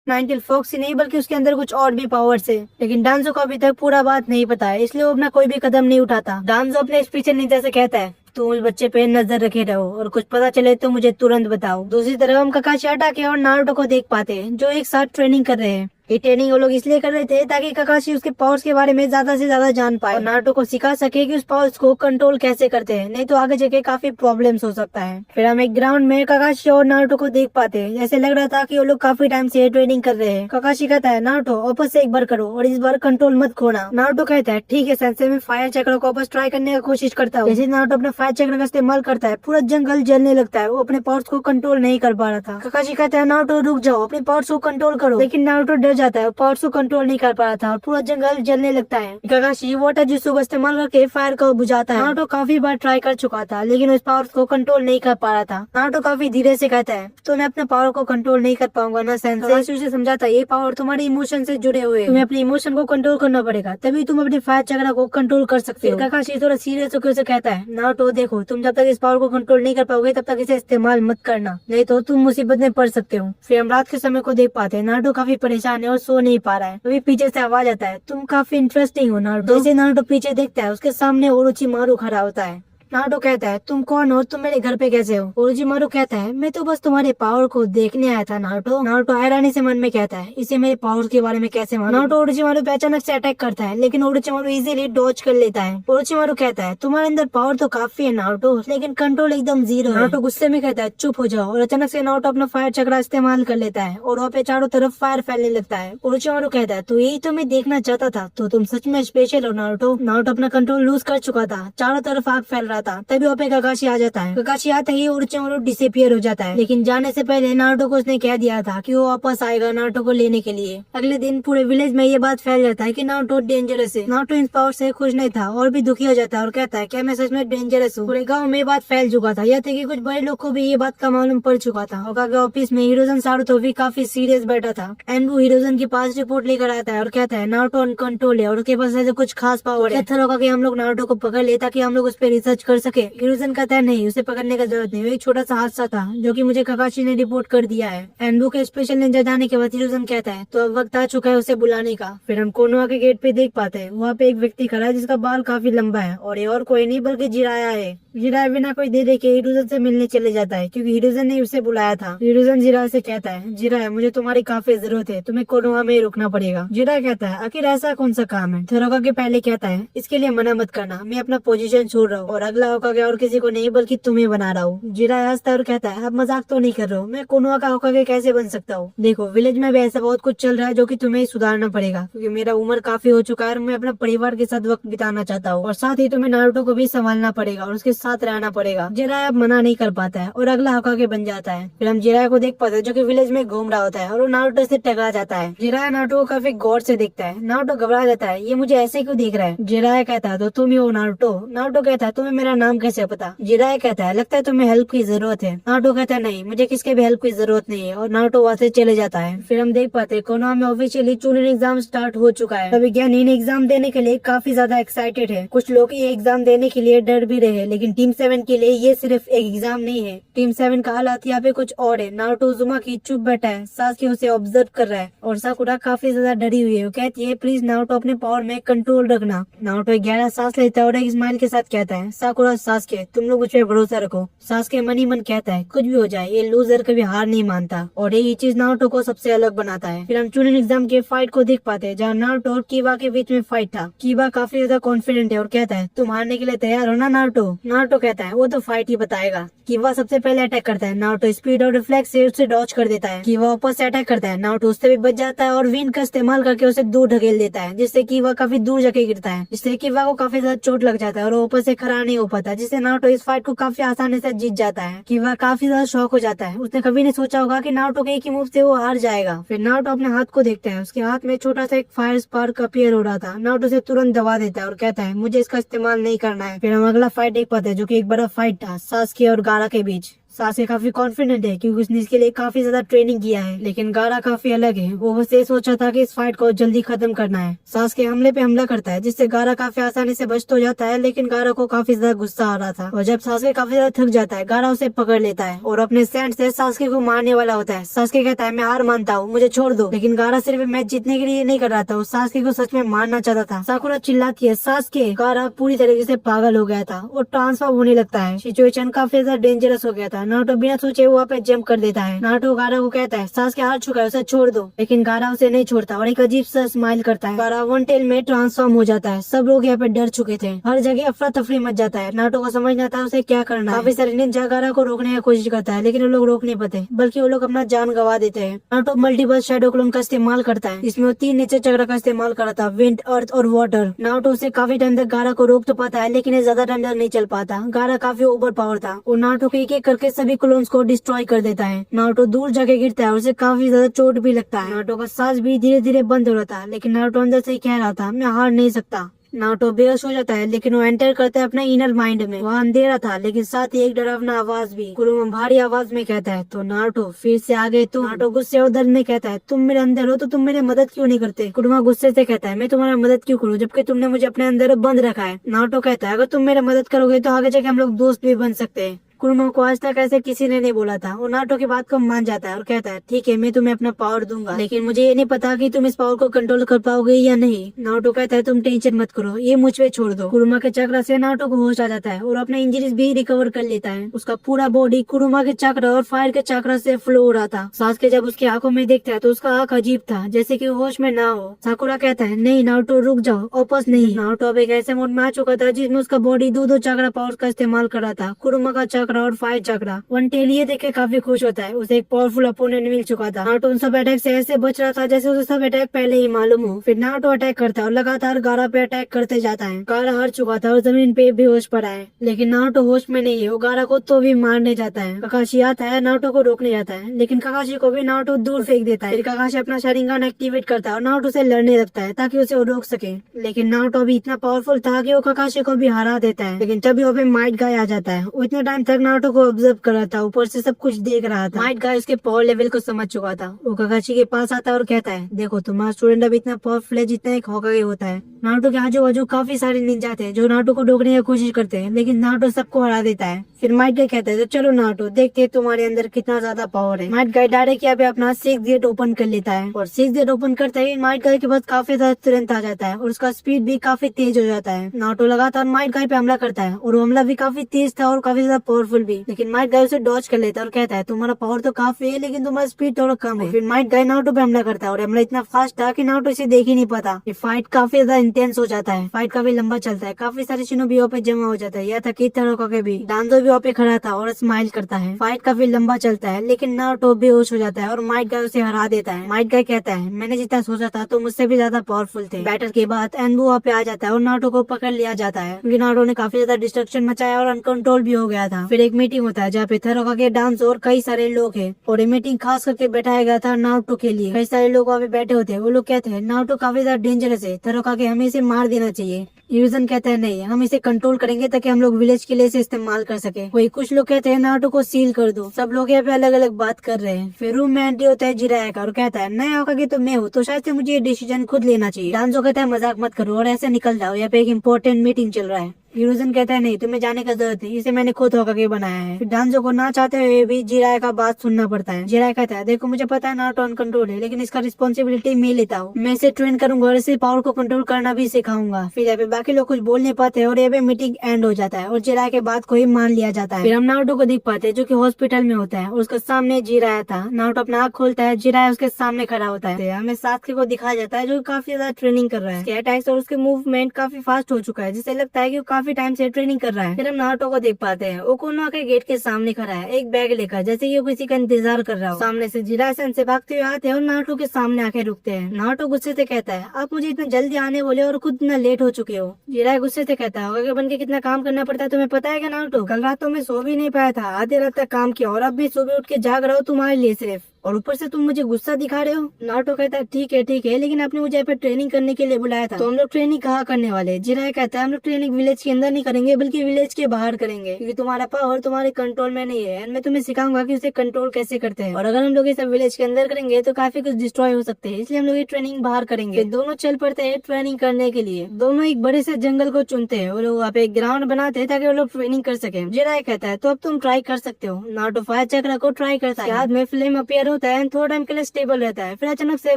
नाइनटेल फॉक्स ही नहीं बल्कि उसके अंदर कुछ और भी पावर्स है, लेकिन डांसो को अभी तक पूरा बात नहीं पता है, इसलिए वो अपना कोई भी कदम नहीं उठाता। डांसो अपने स्पेशल निंजा से कहता है, तुम उस बच्चे पे नजर रखे रहो और कुछ पता चले तो मुझे तुरंत बताओ। दूसरी तरफ हम ककाशी हटाके और नारुतो को देख पाते हैं, जो एक साथ ट्रेनिंग कर रहे हैं। ये ट्रेनिंग वो लोग इसलिए कर रहे थे ताकि ककाशी उसके पावर्स के बारे में ज्यादा से ज्यादा जान पाए और नारुतो को सिखा सके कि उस पावर्स को कंट्रोल कैसे करते हैं, नहीं तो आगे जाके काफी प्रॉब्लम्स हो सकता है। फिर हम एक ग्राउंड में ककाशी और नारुतो को देख पाते हैं, जैसे लग रहा था कि वो लोग काफी टाइम से ट्रेनिंग कर रहे हैं। ककाशी कहता है, नारुतो वापस से एक बार करो और इस बार कंट्रोल मत खोना। नारुतो कहता है, ठीक है सेंसे, मैं फायर चक्र को वापस ट्राई करने की कोशिश करता हूँ। जैसे नारुतो अपने फायर चक्र का इस्तेमाल करता है, पूरा जंगल जलने लगता है। वो अपने पावर्स को कंट्रोल नहीं कर पा रहा था। ककाशी कहता है, नारुतो रुक जाओ, अपने पावर्स को कंट्रोल करो, लेकिन नारुतो डर जाता है, पावर्स को कंट्रोल नहीं कर पा रहा था और पूरा जंगल जलने लगता है। ककाशी वाटर जिसको इस्तेमाल करके फायर को बुझाता है। नारुतो काफी बार ट्राई कर चुका था, लेकिन उस पावर्स को कंट्रोल नहीं कर पा रहा था। नारुतो काफी धीरे से कहता है, तो मैं अपने पावर को कंट्रोल नहीं कर पाऊंगा ना सेंसे। ककाशी उसे समझाता है, ये पावर तुम्हारे इमोशन से जुड़े हुए, तुम्हें अपने इमोशन को कंट्रोल करना पड़ेगा, तभी तुम अपने फायर चक्र को कंट्रोल कर सकते हो। ककाशी थोड़ा सीरियस होकर उसे कहता है, नारुतो देखो, तुम जब तक इस पावर को कंट्रोल नहीं कर पाओगे तब तक इसे इस्तेमाल मत करना, नहीं तो तुम मुसीबत में पड़ सकते हो। फिर हम रात के समय को देख पाते हैं। नारुतो काफी परेशान है और सो नहीं पा रहा है, तभी पीछे से आवाज आता है, तुम काफी इंटरेस्टिंग हो नारुतो। जैसे नारुतो पीछे देखता है, उसके सामने ओरोचिमारू खड़ा होता है। नारुतो कहता है, तुम कौन हो, तुम मेरे घर पे कैसे हो? ओरोचिमारू कहता है, मैं तो बस तुम्हारे पावर को देखने आया था नारुतो। नारुतो हैरानी से मन में कहता है, इसे मेरे पावर के बारे में कैसे मालूम? नारुतो ओरोचिमारू पे अचानक से अटैक करता है, लेकिन ओरोचिमारू इजीली डॉज कर लेता है। ओरोचिमारू कहता है, तुम्हारे अंदर पावर तो काफी है नारुतो, लेकिन कंट्रोल एकदम जीरो है। नारुतो गुस्से में कहता है, चुप हो जाओ, और अचानक से नारुतो अपना फायर चक्र इस्तेमाल कर लेता है और वहाँ पे चारों तरफ फायर फैलने लगता है। ओरोचिमारू कहता है, तो यही तो मैं देखना चाहता था, तो तुम सच में स्पेशल हो नारुतो। नारुतो अपना कंट्रोल लूज कर चुका था, चारों तरफ आग फैल रहा था, तभी वहाँ पे ककाशी आ जाता है। ककाशी आते ही ओरोचिमारू डिसअपीयर हो जाता है, लेकिन जाने से पहले नारुतो को उसने कह दिया था कि वो वापस आएगा नारुतो को लेने के लिए। अगले दिन पूरे विलेज में ये बात फैल जाता है कि नारुतो डेंजरस है। नारुतो इन पावर से खुश नहीं था और भी दुखी हो जाता है और कहता है, क्या मैं सच में डेंजरस हूँ? पूरे गाँव में ये बात फैल चुका था, यहाँ तक कि कुछ बड़े लोग को भी ये बात का मालूम पड़ चुका था। होकागे ऑफिस में हिरोजन सारुतो भी काफी सीरियस बैठा था। एंबू हिरोजन के पास रिपोर्ट लेकर आता है और कहता है, नारुतो अनकंट्रोल है और उसके पास ऐसे कुछ खास पावर है, होगा कि हम लोग नारुतो को पकड़ ले ताकि हम लोग उस पर रिसर्च कर सके। हिरोजन कहता है, नहीं, उसे पकड़ने का जरूरत नहीं, वो एक छोटा सा हादसा था जो कि मुझे ककाशी ने रिपोर्ट कर दिया है। एंबू के स्पेशल निंजा जाने के बाद हिरोजन कहता है, तो अब वक्त आ चुका है उसे बुलाने का। फिर हम कोनोहा के गेट पे देख पाते हैं, वहाँ पे एक व्यक्ति खड़ा है जिसका बाल काफी लंबा है और ये और कोई नहीं बल्कि जिराया है। जिराया बिना कोई देर के हिरोजन से मिलने चले जाता है, क्योंकि हिरोजन ने उसे बुलाया था। हिरोजन जिराया से कहता है, जिराया मुझे तुम्हारी काफी जरूरत है, तुम्हें कोनोहा में रुकना पड़ेगा। जिराया कहता है, आखिर ऐसा कौन सा काम है? फिर होकागे पहले कहता है, इसके लिए मना मत करना, मैं अपना पोजीशन छोड़ रहा हूँ और अगला होकागे और किसी को नहीं बल्कि तुम्हें बना रहा हूँ। जिराया हंसता है और कहता है, अब मजाक तो नहीं कर रहा हूँ, मैं कोनोहा का होकागे कैसे बन सकता हूँ? देखो, विलेज में भी ऐसा बहुत कुछ चल रहा है जो कि तुम्हें सुधारना पड़ेगा, क्योंकि मेरा उम्र काफी हो चुका है और मैं अपना परिवार के साथ वक्त बिताना चाहता हूँ, और साथ ही तुम्हें नारुतो को भी संभालना पड़ेगा और उसके साथ रहना पड़ेगा। जिराया अब मना नहीं कर पाता है और अगला होकागे बन जाता है। फिर हम जिराया को देख पाते हैं जो कि विलेज में घूम रहा होता है और वो नारुतो से टकरा जाता है। जिराया नारुतो को काफी गौर से देखता है। नारुतो घबरा जाता है, ये मुझे ऐसे क्यों देख रहा है? जिराया कहता है, तो तुम ही हो नारुतो? नारुतो कहता है, तुम्हें मेरा नाम कैसे पता? जिराया कहता है, लगता है तुम्हें हेल्प की जरूरत है। नारुतो कहता है, नहीं, मुझे किसके भी हेल्प की जरूरत नहीं है, और नारुतो वहाँ से चले जाता है। फिर हम देख पाते हैं कोनोहा में ऑफिशियली चूनिन एग्जाम स्टार्ट हो चुका है। सभी ज्ञान इन एग्जाम देने के लिए काफी ज्यादा एक्साइटेड है। कुछ लोग ये एग्जाम देने के लिए डर भी रहे, लेकिन टीम 7 के लिए ये सिर्फ एक एग्जाम नहीं है। टीम 7 का हालात यहाँ पे कुछ और है। नारुतो उजुमाकी चुप बैठा है, सासुके उसे ऑब्जर्व कर रहा है और साकुरा काफी ज्यादा डरी हुई है। वो कहती है, प्लीज नारुतो अपने पावर में कंट्रोल रखना। नारुतो गहरा सांस लेता है और एक स्माइल के साथ कहता है, साकुरा सासुके, तुम लोग मुझ पे भरोसा रखो। सासुके मन ही मन कहता है, कुछ भी हो जाए ये लूजर कभी हार नहीं मानता, और यही चीज नारुतो को सबसे अलग बनाता है। फिर हम चूनिन एग्जाम के फाइट को देख पाते हैं जहाँ नारुतो और कीबा के बीच में फाइट था। कीबा काफी ज्यादा कॉन्फिडेंट है और कहता है, तुम हारने के लिए तैयार हो ना नारुतो? नारुतो कहता है, वो तो फाइट ही बताएगा। कीबा सबसे पहले अटैक करता है, नारुतो स्पीड और रिफ्लेक्स से उसे डॉज कर देता है। कीबा वापस से अटैक करता है, नारुतो उससे भी बच जाता है और विंड का इस्तेमाल करके उसे दूर ढकेल देता है, जिससे कीबा काफी दूर जाके गिरता है, जिससे कीबा को काफी ज्यादा चोट लग जाता है और वो वापस से खड़ा नहीं हो पाता, जिससे नारुतो इस फाइट को काफी आसानी से जीत जाता है कि वह काफी ज्यादा शॉक हो जाता है। उसने कभी नहीं सोचा होगा कि नारुतो के एक ही मूव से वो हार जाएगा। फिर नारुतो अपने हाथ को देखता है, उसके हाथ में छोटा सा एक फायर स्पार्क अपीयर हो रहा था। नारुतो से तुरंत दबा देता है और कहता है मुझे इसका इस्तेमाल नहीं करना है। फिर हम अगला फाइट देख पाते हैं, जो कि एक बड़ा फाइट था सास्के और गारा के बीच। सास्के काफी कॉन्फिडेंट है क्योंकि उसने इसके लिए काफी ज्यादा ट्रेनिंग किया है, लेकिन गारा काफी अलग है। वो बस ये सोचा था कि इस फाइट को जल्दी खत्म करना है। सास्के हमले पे हमला करता है, जिससे गारा काफी आसानी से बच तो जाता है, लेकिन गारा को काफी ज्यादा गुस्सा आ रहा था। और जब सास्के काफी ज्यादा थक जाता है, गारा उसे पकड़ लेता है और अपने सैंड से सास्के को मारने वाला होता है। सास्के कहता है मैं हार मानता हूँ, मुझे छोड़ दो। लेकिन गारा सिर्फ मैच जीतने के लिए नहीं कर रहा था, वो सास्के को सच में मारना चाहता था। साकुरा चिल्लाती है सास्के। गारा पूरी तरीके से पागल हो गया था और ट्रांसफॉर्म होने लगता है। सिचुएशन काफी ज्यादा डेंजरस हो गया था। नारुतो बिना सोचे वो वहाँ पे जंप कर देता है। नारुतो गारा को कहता है सास्के हार चुका है, उसे छोड़ दो। लेकिन गारा उसे नहीं छोड़ता और एक अजीब सा स्माइल करता है। गारा वन टेल में ट्रांसफॉर्म हो जाता है। सब लोग यहाँ पे डर चुके थे, हर जगह अफरा तफरी मच जाता है। नारुतो को समझ नहीं आता उसे क्या करना है। काफी सारे निंजा गारा को रोकने की कोशिश करता है, लेकिन वो लोग रोक नहीं पाते, बल्कि वो लोग अपना जान गवा देते हैं। नारुतो मल्टीपल शैडो क्लोन का इस्तेमाल करता है, इसमें वो 3 नेचर चक्र का इस्तेमाल करा था, विंड, अर्थ और वाटर। नारुतो उसे काफी टाइम तक गारा को रोक तो पाता है, लेकिन ये ज्यादा टाइम तक नहीं चल पाता। गारा काफी ओवर पावर था और नारुतो को एक एक करके सभी क्लोन्स को डिस्ट्रॉय कर देता है। नारुतो दूर जाके गिरता है और उसे काफी ज्यादा चोट भी लगता है। नारुतो का सांस भी धीरे धीरे बंद हो रहा था, लेकिन नारुतो अंदर से कह रहा था मैं हार नहीं सकता। नारुतो बेहोश हो जाता है, लेकिन वो एंटर करता है अपने इनर माइंड में। वहाँ अंधेरा था, लेकिन साथ ही एक डरावना आवाज भी। कुरुमा भारी आवाज में कहता है तो नारुतो फिर से आ गए तुम। नारुतो गुस्से और दर्द में कहता है तुम मेरे अंदर हो तो तुम मेरी मदद क्यों नहीं करते। कुरुमा गुस्से से कहता है मैं तुम्हारा मदद क्यों करूँ जबकि तुमने मुझे अपने अंदर बंद रखा है। नारुतो कहता है अगर तुम मेरी मदद करोगे तो आगे जाके हम लोग दोस्त भी बन सकते हैं। कुरुमा को आज तक ऐसे किसी ने नहीं बोला था। वो नारुतो की बात को मान जाता है और कहता है ठीक है मैं तुम्हें अपना पावर दूंगा, लेकिन मुझे ये नहीं पता कि तुम इस पावर को कंट्रोल कर पाओगे या नहीं। नारुतो कहता है तुम टेंशन मत करो, ये मुझ पे छोड़ दो। कुरुमा के चक्र से नारुतो को होश आ जाता है और अपने इंजरीज भी रिकवर कर लेता है। उसका पूरा बॉडी कुरुमा के चक्र और फायर के चक्र से फ्लो हो रहा था। सास्के जब उसकी आंखों में देखता है तो उसका आंख अजीब था, जैसे कि होश में ना हो। साकुरा कहता है नहीं नारुतो रुक जाओ, वापस नहीं। नारुतो अब एक ऐसे मोड में आ चुका था जिसमें उसका बॉडी दो चक्र पावर का इस्तेमाल कर रहा था, कुरुमा का चक्र और फायर चक्र। वन टेल ये देख के काफी खुश होता है, उसे एक पावरफुल अपोनेंट मिल चुका था। नारुतो उन सब अटैक से ऐसे बच रहा था जैसे उसे सब अटैक पहले ही मालूम हो। फिर नारुतो अटैक करता है और लगातार गारा पे अटैक करते जाता है। गारा हार चुका था और जमीन पे बेहोश पड़ा है, लेकिन नारुतो होश में नहीं है। वो गारा को तो भी मारने जाता है। काकाशी आता है, नारुतो को रोकने जाता है, लेकिन काकाशी को भी नारुतो दूर फेंक देता है। फिर काकाशी अपना शारिंगान एक्टिवेट करता है और नारुतो से लड़ने लगता है ताकि उसे वो रोक सके, लेकिन नारुतो भी इतना पावरफुल था कि वो काकाशी को भी हरा देता है। लेकिन तभी वहाँ पे माइट गाय आ जाता है। वो इतने टाइम तक नारुतो को ऑब्जर्व कर रहा था, ऊपर से सब कुछ देख रहा था। माइट गाय उसके पावर लेवल को समझ चुका था। वो काकाशी के पास आता है और कहता है देखो तुम्हारा स्टूडेंट अब इतना पावरफुल है जितना एक होकागे होता है। नारुतो के आजू बाजू काफी सारे निंजा थे जो नारुतो को रोकने की कोशिश करते हैं, लेकिन नारुतो सबको हरा देता है। फिर माइट गाय कहता है तो चलो नारुतो देखते हैं तुम्हारे अंदर कितना ज्यादा पावर है। माइट गाय डायरेक्ट यहाँ पे अपना 6th गेट ओपन कर लेता है और 6th गेट ओपन करते ही माइट गाय के पास काफी ज्यादा स्ट्रेंथ आ जाता है और उसका स्पीड भी काफी तेज हो जाता है। नारुतो लगातार माइट गाय पे हमला करता है और वो हमला भी काफी तेज था और काफी ज्यादा पावरफुल भी, लेकिन माइट गाय उसे डॉज कर लेता है और कहता है तुम्हारा पावर तो काफी है लेकिन तुम्हारा स्पीड थोड़ा कम है। फिर माइट गाय नारुतो पे हमला करता है और हमला इतना फास्ट था कि नारुतो इसे देख ही नहीं पाता। ये फाइट काफी ज्यादा इंटेंस हो जाता है, फाइट काफी लंबा चलता है, काफी सारे शिनोबी वहाँ पे जमा हो जाता है। यह था कि इतारो के भी डांजो भी वहाँ पे खड़ा था और स्माइल करता है। फाइट काफी लंबा चलता है, लेकिन नारुतो बेहोश हो जाता है और माइट गाय उसे हरा देता है। माइट गाय कहता है मैंने जितना सोचा था तो मुझसे भी ज्यादा पावरफुल थे। बैटल के बाद एनबू वहाँ पे आ जाता है और नारुतो को पकड़ लिया जाता है क्योंकि नारुतो ने काफी ज्यादा डिस्ट्रक्शन मचाया और अनकंट्रोल भी हो गया था। फिर एक मीटिंग होता है जहाँ पे इतारो के डांस और कई सारे लोग हैं और ये मीटिंग खास करके बैठाया गया था नारुतो के लिए। कई सारे लोग वहाँ पे बैठे होते हैं। वो लोग कहते हैं नारुतो काफी ज्यादा डेंजरस है, इतारो हमें इसे मार देना चाहिए। यूजन कहता है नहीं हम इसे कंट्रोल करेंगे ताकि हम लोग विलेज के लिए इसे इस्तेमाल कर सके। वही कुछ लोग कहते हैं नारुतो को सील कर दो। सब लोग यहाँ पे अलग अलग बात कर रहे हैं। फिर रूम में एंट्री होता है जिराया का और कहता है नया होगा तो मैं हूँ तो शायद से मुझे ये डिसीजन खुद लेना चाहिए। डांजो कहता है मजाक मत करो और ऐसे निकल जाओ, यहाँ पे एक इम्पोर्टेंट मीटिंग चल रहा है। यूरोजन कहता है नहीं तुम्हें जाने का जरूरत नहीं, इसे मैंने खुद होकर बनाया है। फिर डांजो को ना चाहते हुए भी जिराया का बात सुनना पड़ता है। जिराया कहता है देखो मुझे पता है नारुतो अनकंट्रोल है, लेकिन इसका रिस्पॉन्सिबिलिटी मैं लेता हूँ। मैं इसे ट्रेन करूंगा और इसे पावर को कंट्रोल करना भी सिखाऊंगा। फिर यहाँ पे बाकी लोग कुछ बोल नहीं पाते हैं और यहाँ पे मीटिंग एंड हो जाता है और जिराया के बात को ही मान लिया जाता है। फिर हम नारुतो को देख पाते हैं जो कि हॉस्पिटल में होता है और उसके सामने जिराया था। नारुतो अपना आँख खोलता है, जिराया उसके सामने खड़ा होता है। हमें सास्के को दिखाया जाता है जो काफी ज्यादा ट्रेनिंग कर रहा है। उसके अटैक्स और उसके मूवमेंट काफी फास्ट हो चुका है, जिससे लगता है कि वो काफी काफी टाइम से ट्रेनिंग कर रहा है। फिर हम नारुतो को देख पाते हैं, वो कोनोहा के गेट के सामने खड़ा है एक बैग लेकर, जैसे कि वो किसी का इंतजार कर रहा हो। सामने से जिराय सेंसेई भागते हुए आते हैं और नारुतो के सामने आके रुकते हैं। नारुतो गुस्से से कहता है, आप मुझे इतना जल्दी आने बोले और खुद इतना लेट हो चुके हो। जिराय गुस्से से कहता है, होगा बन के कितना काम करना पड़ता है तुम्हें पता है क्या नारुतो? कल रात तो मैं सो भी नहीं पाया था, आधी रात तक काम किया और अब भी सुबह उठ के जाग रहा हूँ तुम्हारे लिए सिर्फ, और ऊपर से तुम मुझे गुस्सा दिखा रहे हो। नारुतो कहता है ठीक है लेकिन आपने मुझे यहाँ पे ट्रेनिंग करने के लिए बुलाया था, तो हम लोग ट्रेनिंग कहाँ करने वाले? जिराय कहता है हम लोग ट्रेनिंग विलेज के अंदर नहीं करेंगे बल्कि विलेज के बाहर करेंगे, क्योंकि तुम्हारा पावर तुम्हारे कंट्रोल में नहीं है। मैं तुम्हें सिखाऊंगा कि उसे कंट्रोल कैसे करते हैं, और अगर हम लोग ये सब विलेज के अंदर करेंगे तो काफी कुछ डिस्ट्रॉय हो सकते हैं, इसलिए हम लोग ये ट्रेनिंग बाहर करेंगे। दोनों चल पड़ते हैं ट्रेनिंग करने के लिए। दोनों एक बड़े से जंगल को चुनते हैं, वो लोग वहाँ पे एक ग्राउंड बनाते हैं ताकि वो लोग ट्रेनिंग कर सके। जिराय कहता है तो अब तुम ट्राई कर सकते हो। नारुतो फायर चक्र को ट्राई करता है, हाथ में फ्लेम अपीयर होता है, थोड़ा टाइम के लिए स्टेबल रहता है, फिर अचानक से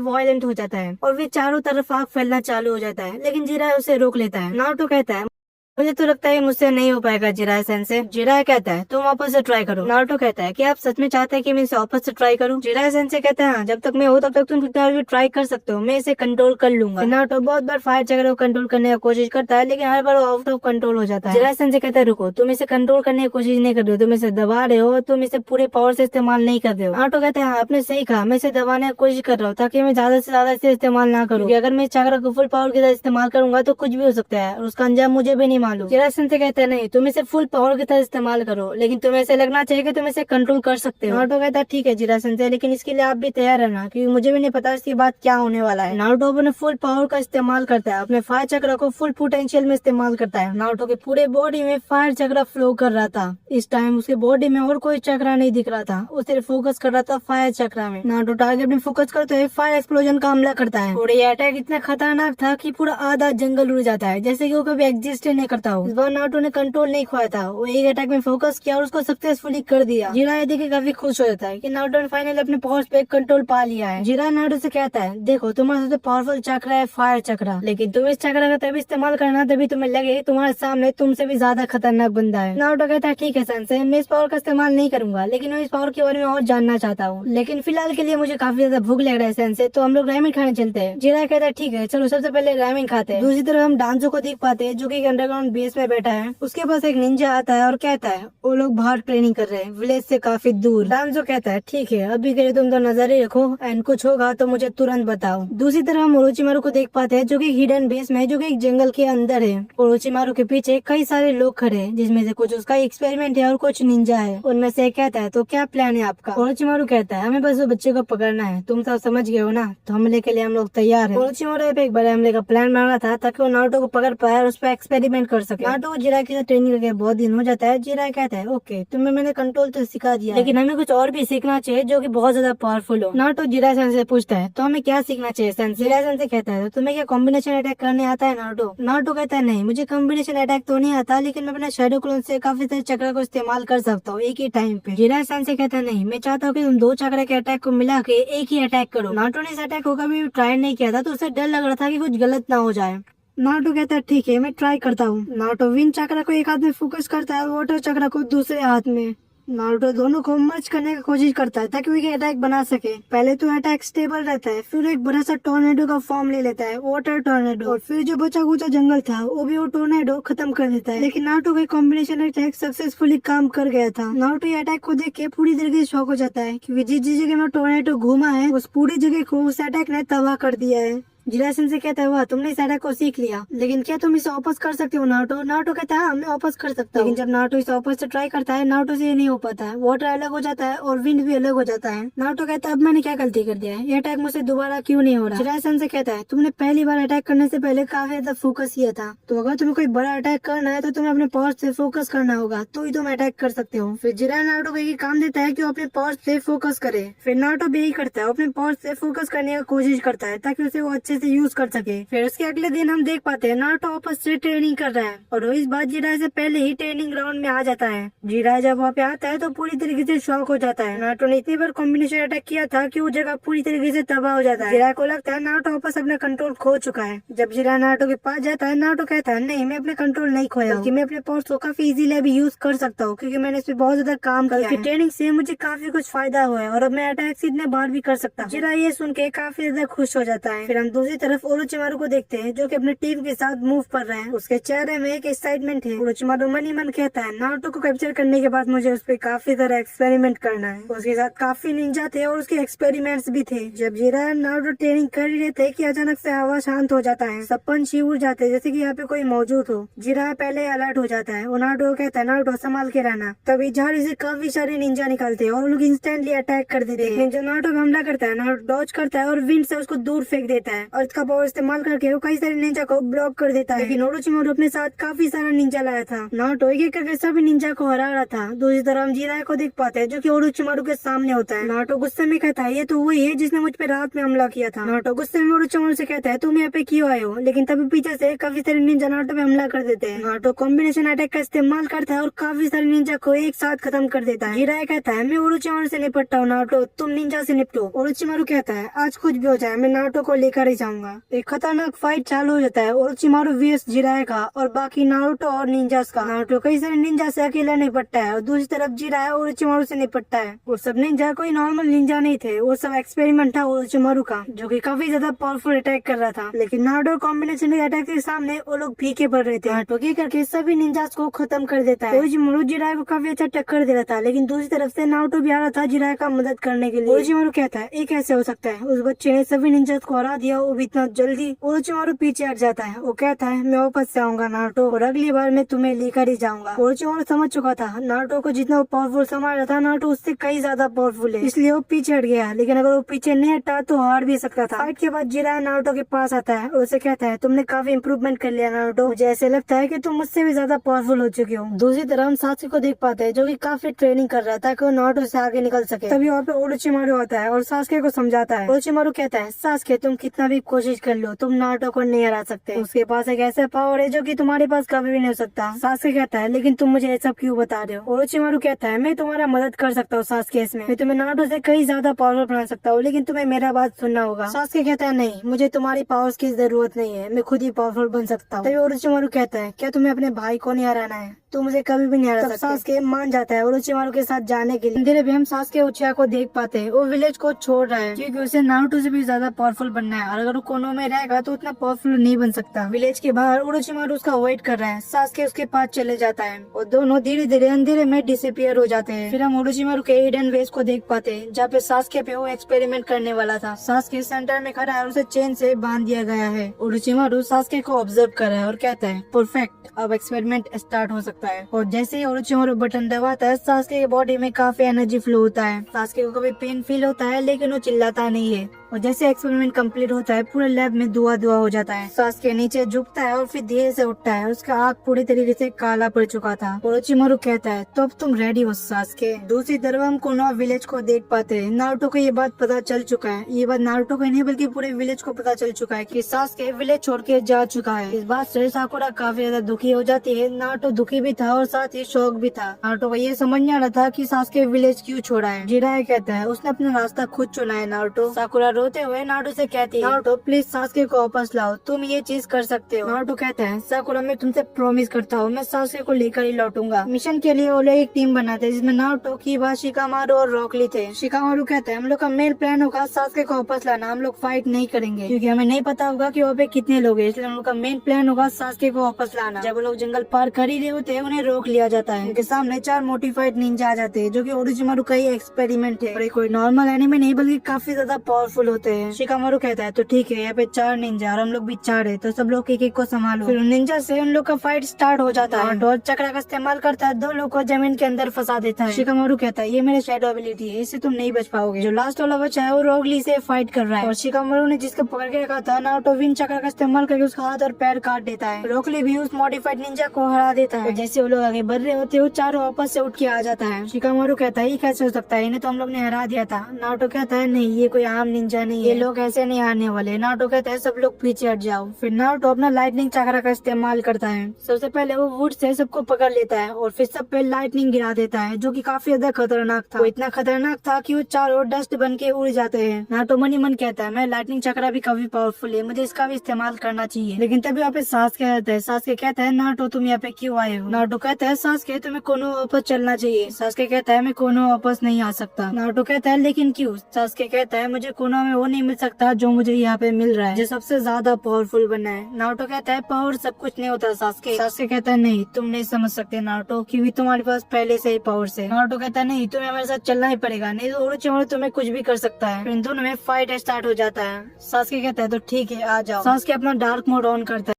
वायलेंट हो जाता है और फिर चारों तरफ आग फैलना चालू हो जाता है, लेकिन जिराय उसे रोक लेता है। नारुतो कहता है मुझे तो लगता है मुझसे नहीं हो पाएगा जिराय सेंसेई। जिराय कहता है तुम वापस से ट्राई करो। नारुतो कहता है कि आप सच में चाहते हैं कि मैं इसे वापस से ट्राई करूं? जिराय सेंसेई कहता है हाँ, जब तक मैं हूँ तब तक तुम ट्राई कर सकते हो, मैं इसे कंट्रोल कर लूंगा। नारुतो बहुत बार फायर चक्र को कंट्रोल करने की कोशिश करता है, लेकिन हर बार आउट ऑफ कंट्रोल हो जाता है। जिराय सेंसेई कहता है रुको, तुम इसे कंट्रोल करने की कोशिश नहीं कर रहे हो, तुम इसे दबा रहे हो, तुम इसे पूरे पावर से इस्तेमाल नहीं कर रहे हो। नारुतो कहता है हाँ, आपने सही कहा, मैं इसे दबाने की कोशिश कर रहा हूँ ताकि मैं ज्यादा से ज्यादा इसे इस्तेमाल ना करूँ, अगर मैं चक्र को फुल पावर के साथ इस्तेमाल करूंगा तो कुछ भी हो सकता है और उसका अंजाम मुझे भी नहीं मालूम। जिराय सेंसेई कहता है नहीं, तुम इसे फुल पावर की तरह इस्तेमाल करो, लेकिन तुम्हें ऐसे लगना चाहिए कि तुम इसे कंट्रोल कर सकते हो। नारुतो कहता है ठीक है जिराय सेंसेई, लेकिन इसके लिए आप भी तैयार रहना, क्योंकि मुझे भी नहीं पता इसके बाद क्या होने वाला है। नारुतो अपने फुल पावर का इस्तेमाल करता है, अपने फायर चक्र को फुल पोटेंशियल में इस्तेमाल करता है। नारुतो के पूरे बॉडी में फायर चक्र फ्लो कर रहा था। इस टाइम उसके बॉडी में और कोई चक्र नहीं दिख रहा था, वो सिर्फ फोकस कर रहा था फायर चक्र में। नारुतो टारगेट में फोकस करते हुए फायर एक्सप्लोजन का हमला करता है और ये अटैक इतना खतरनाक था कि पूरा आधा जंगल उड़ जाता है, जैसे कि वो कभी एग्जिस्ट नहीं करता हो। इस बार नारुतो ने कंट्रोल नहीं खोया था, वो एक अटैक में फोकस किया और उसको सक्सेसफुली कर दिया। जिराय देख के काफी खुश हो जाता है कि नारुतो ने फाइनली अपने पावर्स पे कंट्रोल पा लिया है। जिराय नारुतो से कहता है देखो तुम्हारा सबसे पावरफुल चक्र है फायर चक्र, लेकिन तुम इस चक्र का तभी इस्तेमाल करना तभी तुम्हें लगे तुम्हारे सामने तुमसे भी ज्यादा खतरनाक बंदा है। नारुतो कहता है ठीक है सेंसेई, मैं इस पावर का इस्तेमाल नहीं करूंगा, लेकिन मैं इस पावर के बारे में और जानना चाहता हूँ, लेकिन फिलहाल के लिए मुझे काफी ज्यादा भूख लग रहा है सेंसेई, तो हम लोग रामेन खाने चलते हैं। जिराय कहता है ठीक है चलो सबसे पहले रामेन खाते हैं। दूसरी तरफ हम डांजो को देख पाते हैं जो कि अंडरग्राउंड बेस में बैठा है, उसके पास एक निंजा आता है और कहता है वो लोग बाहर ट्रेनिंग कर रहे हैं विलेज से काफी दूर। डांजो कहता है ठीक है अभी के लिए तुम तो नजर ही रखो एंड कुछ होगा तो मुझे तुरंत बताओ। दूसरी तरफ हम ओरोचिमारू को देख पाते हैं जो कि हिडन बेस में है, जो कि एक जंगल के अंदर है। ओरोचिमारू के पीछे कई सारे लोग खड़े हैं, जिसमें से कुछ उसका एक्सपेरिमेंट है और कुछ निंजा है। उनमें से कहता है तो क्या प्लान है आपका? ओरोचिमारू कहता है हमें बस वो बच्चे को पकड़ना है, तुम सब समझ गए हो ना, तो हमले के लिए हम लोग तैयार है। ओरोचिमारू एक बड़े हमले का प्लान बना था ताकि वो नारुतो को पकड़ पाए और उस पर एक्सपेरिमेंट कर सके। नारुतो को जिराय के साथ ट्रेनिंग करके बहुत दिन हो जाता है। जिराय कहता है ओके तुम्हें मैंने कंट्रोल तो सिखा दिया, लेकिन हमें कुछ और भी सीखना चाहिए जो कि बहुत ज्यादा पावरफुल हो। नारुतो जिराय सेंसेई से पूछता है तो हमें क्या सीखना चाहिए सेंसेई? जिराय सेंसेई कहता है तो तुम्हें क्या कॉम्बिनेशन अटैक करने आता है नारुतो? नारुतो कहता है नहीं मुझे कॉम्बिनेशन अटैक तो नहीं आता, लेकिन मैं अपने शैडो क्लोन से काफी सारे चक्र को इस्तेमाल कर सकता हूँ एक ही टाइम पे। जिराय सेंसेई कहता है नहीं मैं चाहता हूँ कि तुम दो चक्र के अटैक को मिला के एक ही अटैक करो। नारुतो ने इस अटैक को कभी ट्राई नहीं किया था, तो उसे डर लग रहा था कि कुछ गलत ना हो जाए। नारुतो कहता है ठीक है मैं ट्राई करता हूँ। नारुतो विंड चक्र को एक हाथ में फोकस करता है और वाटर चक्र को दूसरे हाथ में। नारुतो दोनों को मर्ज करने की कोशिश करता है ताकि वो अटैक बना सके। पहले तो अटैक स्टेबल रहता है, फिर एक बड़ा सा टोर्नेडो का फॉर्म ले लेता है, वाटर टोर्नेडो, और फिर जो बचा कुचा जंगल था वो भी वो टोर्नेडो खत्म कर देता है। लेकिन नारुतो का कॉम्बिनेशन अटैक सक्सेसफुली काम कर गया था। नारुतो ये अटैक को देख के पूरी तरीके से शॉक हो जाता है, क्योंकि जिस जगह में टोर्नेडो घूमा है उस पूरी जगह को उस अटैक ने तबाह कर दिया है। जिराय सेंसेई कहता है वाह तुमने इस अटैक को सीख लिया, लेकिन क्या तुम इसे वापस कर सकते हो नारुतो? नारुतो कहता है मैं वापस कर सकता हूँ। लेकिन जब नारुतो इसे वापस से ट्राई करता है नारुतो से ये नहीं हो पाता है, वाटर अलग हो जाता है और विंड भी अलग हो जाता है। नारुतो कहता है अब मैंने क्या गलती कर दिया है, ये अटैक मुझसे दोबारा क्यों नहीं हो रहा? जिराय सेंसेई कहता है तुमने पहली बार अटैक करने से पहले काफी ज्यादा फोकस किया था, तो अगर तुम्हें कोई बड़ा अटैक करना है तो तुम्हें अपने पावर से फोकस करना होगा, तो ही तुम अटैक कर सकते हो। फिर जिराय नारुतो को एक काम देता है कि वो अपने पावर से फोकस करे। फिर नारुतो भी यही करता है, अपने पावर से फोकस करने की कोशिश करता है ताकि उसे वो अच्छे से यूज कर सके। फिर उसके अगले दिन हम देख पाते हैं नारुतो वापस से ट्रेनिंग कर रहा है और इस बार जिराय से पहले ही ट्रेनिंग ग्राउंड में आ जाता है। जिराय जब वहाँ पे आता है तो पूरी तरीके से शॉक हो जाता है। नारुतो ने इतनी बार कॉम्बिनेशन अटैक किया था कि वो जगह पूरी तरीके से तबाह हो जाता है। जिराय को लगता है नारुतो वापस अपना कंट्रोल खो चुका है। जब जिराय नारुतो के पास जाता है नारुतो कहता है नहीं मैं अपने कंट्रोल नहीं खोया, बल्कि मैं अपने पावर्स को काफी इजीली अभी यूज कर सकता हूँ, क्योंकि मैंने इस पे बहुत ज्यादा काम किया है। ट्रेनिंग से मुझे काफी कुछ फायदा हुआ है और अब मैं अटैक इतने बार भी कर सकता हूँ। जिराय ये सुन के काफी ज्यादा खुश हो जाता है। फिर हम दूसरी तरफ ओरोचिमारू को देखते हैं जो कि अपने टीम के साथ मूव कर रहे हैं। उसके चेहरे में एक एक्साइटमेंट है। ओरोचिमारू मन ही मन कहता है नारुतो को कैप्चर करने के बाद मुझे उस पर काफी तरह एक्सपेरिमेंट करना है। उसके साथ काफी निंजा थे और उसके एक्सपेरिमेंट्स भी थे। जब जिराया नारुतो ट्रेनिंग कर रहे थे कि अचानक से हवा शांत हो जाता है, सब पंछी उड़ जाते हैं जैसे कि यहाँ पे कोई मौजूद हो। जिराया पहले अलर्ट हो जाता है और नारुतो को कहता है नारुतो संभाल के रहना। तभी झाड़ी से काफी सारे निंजा निकलते हैं और लोग इंस्टेंटली अटैक कर देते हैं। निंजा नारुतो पे हमला करता है, नारुतो डॉज करता है और विंड से उसको दूर फेंक देता है और इसका पावर इस्तेमाल करके वो कई सारे निंजा को ब्लॉक कर देता है। लेकिन ओरोचिमारू अपने साथ काफी सारा निंजा लाया था। नारुतो एक एक करके सभी निंजा को हरा रहा था। दूसरी तरफ हम जिराया को देख पाते हैं जो कि ओरोचिमारू के सामने होता है। नारुतो गुस्से में कहता है ये तो वही है जिसने मुझ पे रात में हमला किया था। नारुतो गुस्से में ओरोचिमारू से कहता है तुम यहाँ पे क्यों आए हो, लेकिन तभी पीछे से काफी सारे निंजा नारुतो पे हमला कर देते हैं। नारुतो कॉम्बिनेशन अटैक का इस्तेमाल करता है और काफी सारे निंजा को एक साथ खत्म कर देता है। जिराया कहता है मैं ओरोचिमारू से निपटता हूँ, नारुतो तुम निंजा से निपटो। ओरोचिमारू कहता है आज कुछ भी हो जाए मैं नारुतो को लेकर ही जाऊंगा। एक खतरनाक फाइट चालू हो जाता है ओरोचिमारू वीएस जिराया का और बाकी नारुतो और निंजास का। नारुतो कई सारे निंजा से अकेला निपटता है और दूसरी तरफ जिराया ओरोचिमारू से निपटता है। वो सब निंजा कोई नॉर्मल निंजा नहीं थे, वो सब एक्सपेरिमेंट था ओरोचिमारू का जो कि काफी ज्यादा पावरफुल अटैक कर रहा था। लेकिन नारुतो कॉम्बिनेशन अटैक के सामने वो लोग फीके पड़ रहे थे। नारुतो की करके सभी निंजास को खत्म कर देता है। ओरोचिमारू जिराया को काफी अच्छा टक्कर दे रहा था, लेकिन दूसरी तरफ से नारुतो भी आ रहा था जिराया का मदद करने के लिए। ओरोचिमारू कहता है ये कैसे हो सकता है, उस बच्चे ने सभी निंजास को हरा दिया वो भी इतना जल्दी। ओरोचिमारू पीछे हट जाता है। वो कहता है मैं वापस से आऊंगा नारुतो और अगली बार मैं तुम्हें लेकर ही जाऊंगा। ओरोचिमारू समझ चुका था नारुतो को जितना वो पावरफुल समझ रहा था नारुतो उससे कई ज्यादा पावरफुल है, इसलिए वो पीछे हट गया। लेकिन अगर वो पीछे नहीं हटा तो हार भी सकता था। फाइट के बाद जिराया नारुतो के पास आता है और उसे कहता है तुमने काफी इम्प्रूवमेंट कर लिया नारुतो, मुझे ऐसे लगता है कि तुम मुझसे भी ज्यादा पावरफुल हो चुके हो। दूसरी तरफ हम सात्सुके को देख पाते हैं जो कि काफी ट्रेनिंग कर रहा है ताकि वो नारुतो से आगे निकल सके। तभी वहाँ पे ओरोचिमारू आता है और सात्सुके को समझाता है। ओरोचिमारू कहता है सात्सुके तुम कितना भी कोशिश कर लो तुम नारुतो को नहीं हरा सकते, उसके पास एक ऐसा पावर है जो कि तुम्हारे पास कभी भी नहीं हो सकता। सात्सुके कहता है लेकिन तुम मुझे ये सब क्यों बता रहे हो। ओरोचिमारू कहता है मैं तुम्हारा मदद कर सकता हूँ सात्सुके इसमें, मैं तुम्हें नारुतो से कई ज्यादा पावरफुल बना सकता हूँ, लेकिन तुम्हें मेरा बात सुनना होगा। सात्सुके कहता है नहीं मुझे तुम्हारी पावर्स की जरूरत नहीं है, मैं खुद ही पावरफुल बन सकता हूँ। तभी ओरोचिमारू कहता है क्या तुम्हें अपने भाई को नहीं हराना है, तो मुझे कभी भी नहीं हरा सकते। सात्सुके मान जाता है ओरोचिमारू के साथ जाने के लिए। धीरे भी हम सात्सुके उचिहा को देख पाते हैं, वो विलेज को छोड़ रहा है क्योंकि उसे नारुतो से भी ज्यादा पावरफुल बनना है और अगर वो कोनो में रहेगा तो उतना पावरफुल नहीं बन सकता। विलेज के बाहर ओरोचिमारू उसका वेट कर रहा है। सात्सुके उसके पास चले जाता है और दोनों धीरे धीरे अंधेरे में डिसअपियर हो जाते हैं। फिर हम ओरोचिमारू के हिडन वेस को देख पाते हैं जहाँ पे सात्सुके पे वो एक्सपेरिमेंट करने वाला था। सात्सुके सेंटर में खड़ा है और उसे चेन से बांध दिया गया है। ओरोचिमारू सात्सुके को ऑब्जर्व कर रहा है और कहता है परफेक्ट, अब एक्सपेरिमेंट स्टार्ट हो सकता है। और जैसे ही ओरोचिमारू बटन दबाता है सात्सुके के बॉडी में काफी एनर्जी फ्लो होता है। सात्सुके को कभी पेन फील होता है लेकिन वो चिल्लाता नहीं है और जैसे एक्सपेरिमेंट कंप्लीट होता है पूरे लैब में धुआं धुआं हो जाता है। सात्सुके नीचे झुकता है और फिर धीरे से उठता है। उसका आँख पूरी तरीके से काला पड़ चुका था। ओरोचिमारू कहता है तो अब तुम रेडी हो सात्सुके। दूसरी तरफ हम कोनोहा विलेज को देख पाते हैं। नारुतो को ये बात पता चल चुका है। ये बात नारुतो को नहीं बल्कि पूरे विलेज को पता चल चुका है कि सात्सुके विलेज छोड़ के जा चुका है। इस बात से साकुरा काफी ज्यादा दुखी हो जाती है। नारुतो दुखी भी था और साथ ही शौक भी था। नारुतो को ये समझ नहीं आ रहा था कि सात्सुके विलेज क्यों छोड़ा है। जिराया कहता है उसने अपना रास्ता खुद चुना है नारुतो। साकुरा रोते हुए नारुतो से कहती है नारुतो प्लीज सात्सुके को वापस लाओ, तुम ये चीज कर सकते हो। नारुतो कहता है साकुरा मैं तुमसे प्रॉमिस करता हूँ मैं सात्सुके को लेकर ही लौटूंगा। मिशन के लिए वो लोग एक टीम बनाते हैं जिसमें नारुतो, किबा, शिकामारू और रॉक ली थे। शिकामारू कहता है हम लोग का मेन प्लान होगा सात्सुके को वापस लाना, हम लोग फाइट नहीं करेंगे क्योंकि हमें नहीं पता होगा कि वहाँ पे कितने लोग हैं, इसलिए हम लोग का मेन प्लान होगा सात्सुके को वापस लाना। जब वो लोग जंगल पार कर ही रहे होते हैं उन्हें रोक लिया जाता है। उनके सामने 4 मोटिफाइड निंजा आ जाते हैं जो कि ओरोचिमारू का ही एक्सपेरिमेंट है और ये कोई नॉर्मल एनिमे नहीं बल्कि काफी ज्यादा पावरफुल होते हैं। शिकामारू कहता है तो ठीक है यहाँ पे 4 निंजा और हम लोग भी 4 है तो सब लोग एक एक को संभालो। फिर निंजा से उन लोग का फाइट स्टार्ट हो जाता है। डॉज चक्रा का इस्तेमाल करता है, 2 लोग को जमीन के अंदर फंसा देता है। शिकामारू कहता है ये मेरे शैडो एबिलिटी है, इससे तुम नहीं बच पाओगे। जो लास्ट वाला बचा है वो रॉक ली से फाइट कर रहा है और शिकामारू ने जिसको पकड़ के रखा था नारुतो विंड चक्र का इस्तेमाल करके उसका हाथ और पैर काट देता है। रॉक ली भी उस मॉडिफाइड निंजा को हरा देता है। जैसे वो लोग आगे बढ़ रहे होते वो चारों वापस से उठ के आ जाता है। शिकामारू कहता है ये कैसे हो सकता है, इन्हें तो हम लोग ने हरा दिया था। नारुतो कहता है नहीं ये कोई आम निंजा नहीं है, ये लोग ऐसे नहीं हारने वाले। नारुतो कहता है सब लोग पीछे हट जाओ। फिर नारुतो अपना लाइटनिंग चक्र का इस्तेमाल करता है। सबसे पहले वो वुड से सबको पकड़ लेता है और फिर सब पे लाइटनिंग गिरा देता है जो कि काफी ज्यादा खतरनाक था। वो इतना खतरनाक था कि वो चारों डस्ट बन के उड़ जाते हैं। नारुतो मन ही मन कहता है मैं लाइटनिंग चक्र भी काफी पावरफुल है, मुझे इसका भी इस्तेमाल करना चाहिए। लेकिन तभी वहाँ पे सात्सुके आता है। सात्सुके कहता है नारुतो तुम यहाँ पे क्यों आए हो। नारुतो कहता है सात्सुके तुम्हें कोनो वापस चलना चाहिए। सात्सुके कहता है मैं कोनो वापस नहीं आ सकता। नारुतो कहता है लेकिन क्यों। सात्सुके कहता है मुझे कोनो में वो नहीं मिल सकता जो मुझे यहाँ पे मिल रहा है, जो सबसे ज्यादा पावरफुल बनना है। नारुतो कहता है पावर सब कुछ नहीं होता सास्के। सास्के कहता है नहीं, तुम नहीं समझ सकते नारुतो, क्योंकि तुम्हारे पास पहले से ही पावर है। नारुतो कहता है नहीं, तुम्हें हमारे साथ चलना ही पड़ेगा, नहीं तो ओरोचिमारू तुम्हें कुछ भी कर सकता है। इन दोनों में फाइट स्टार्ट हो जाता है। सास्के कहता है तो ठीक है आ जाओ। सास्के अपना डार्क मोड ऑन करता है,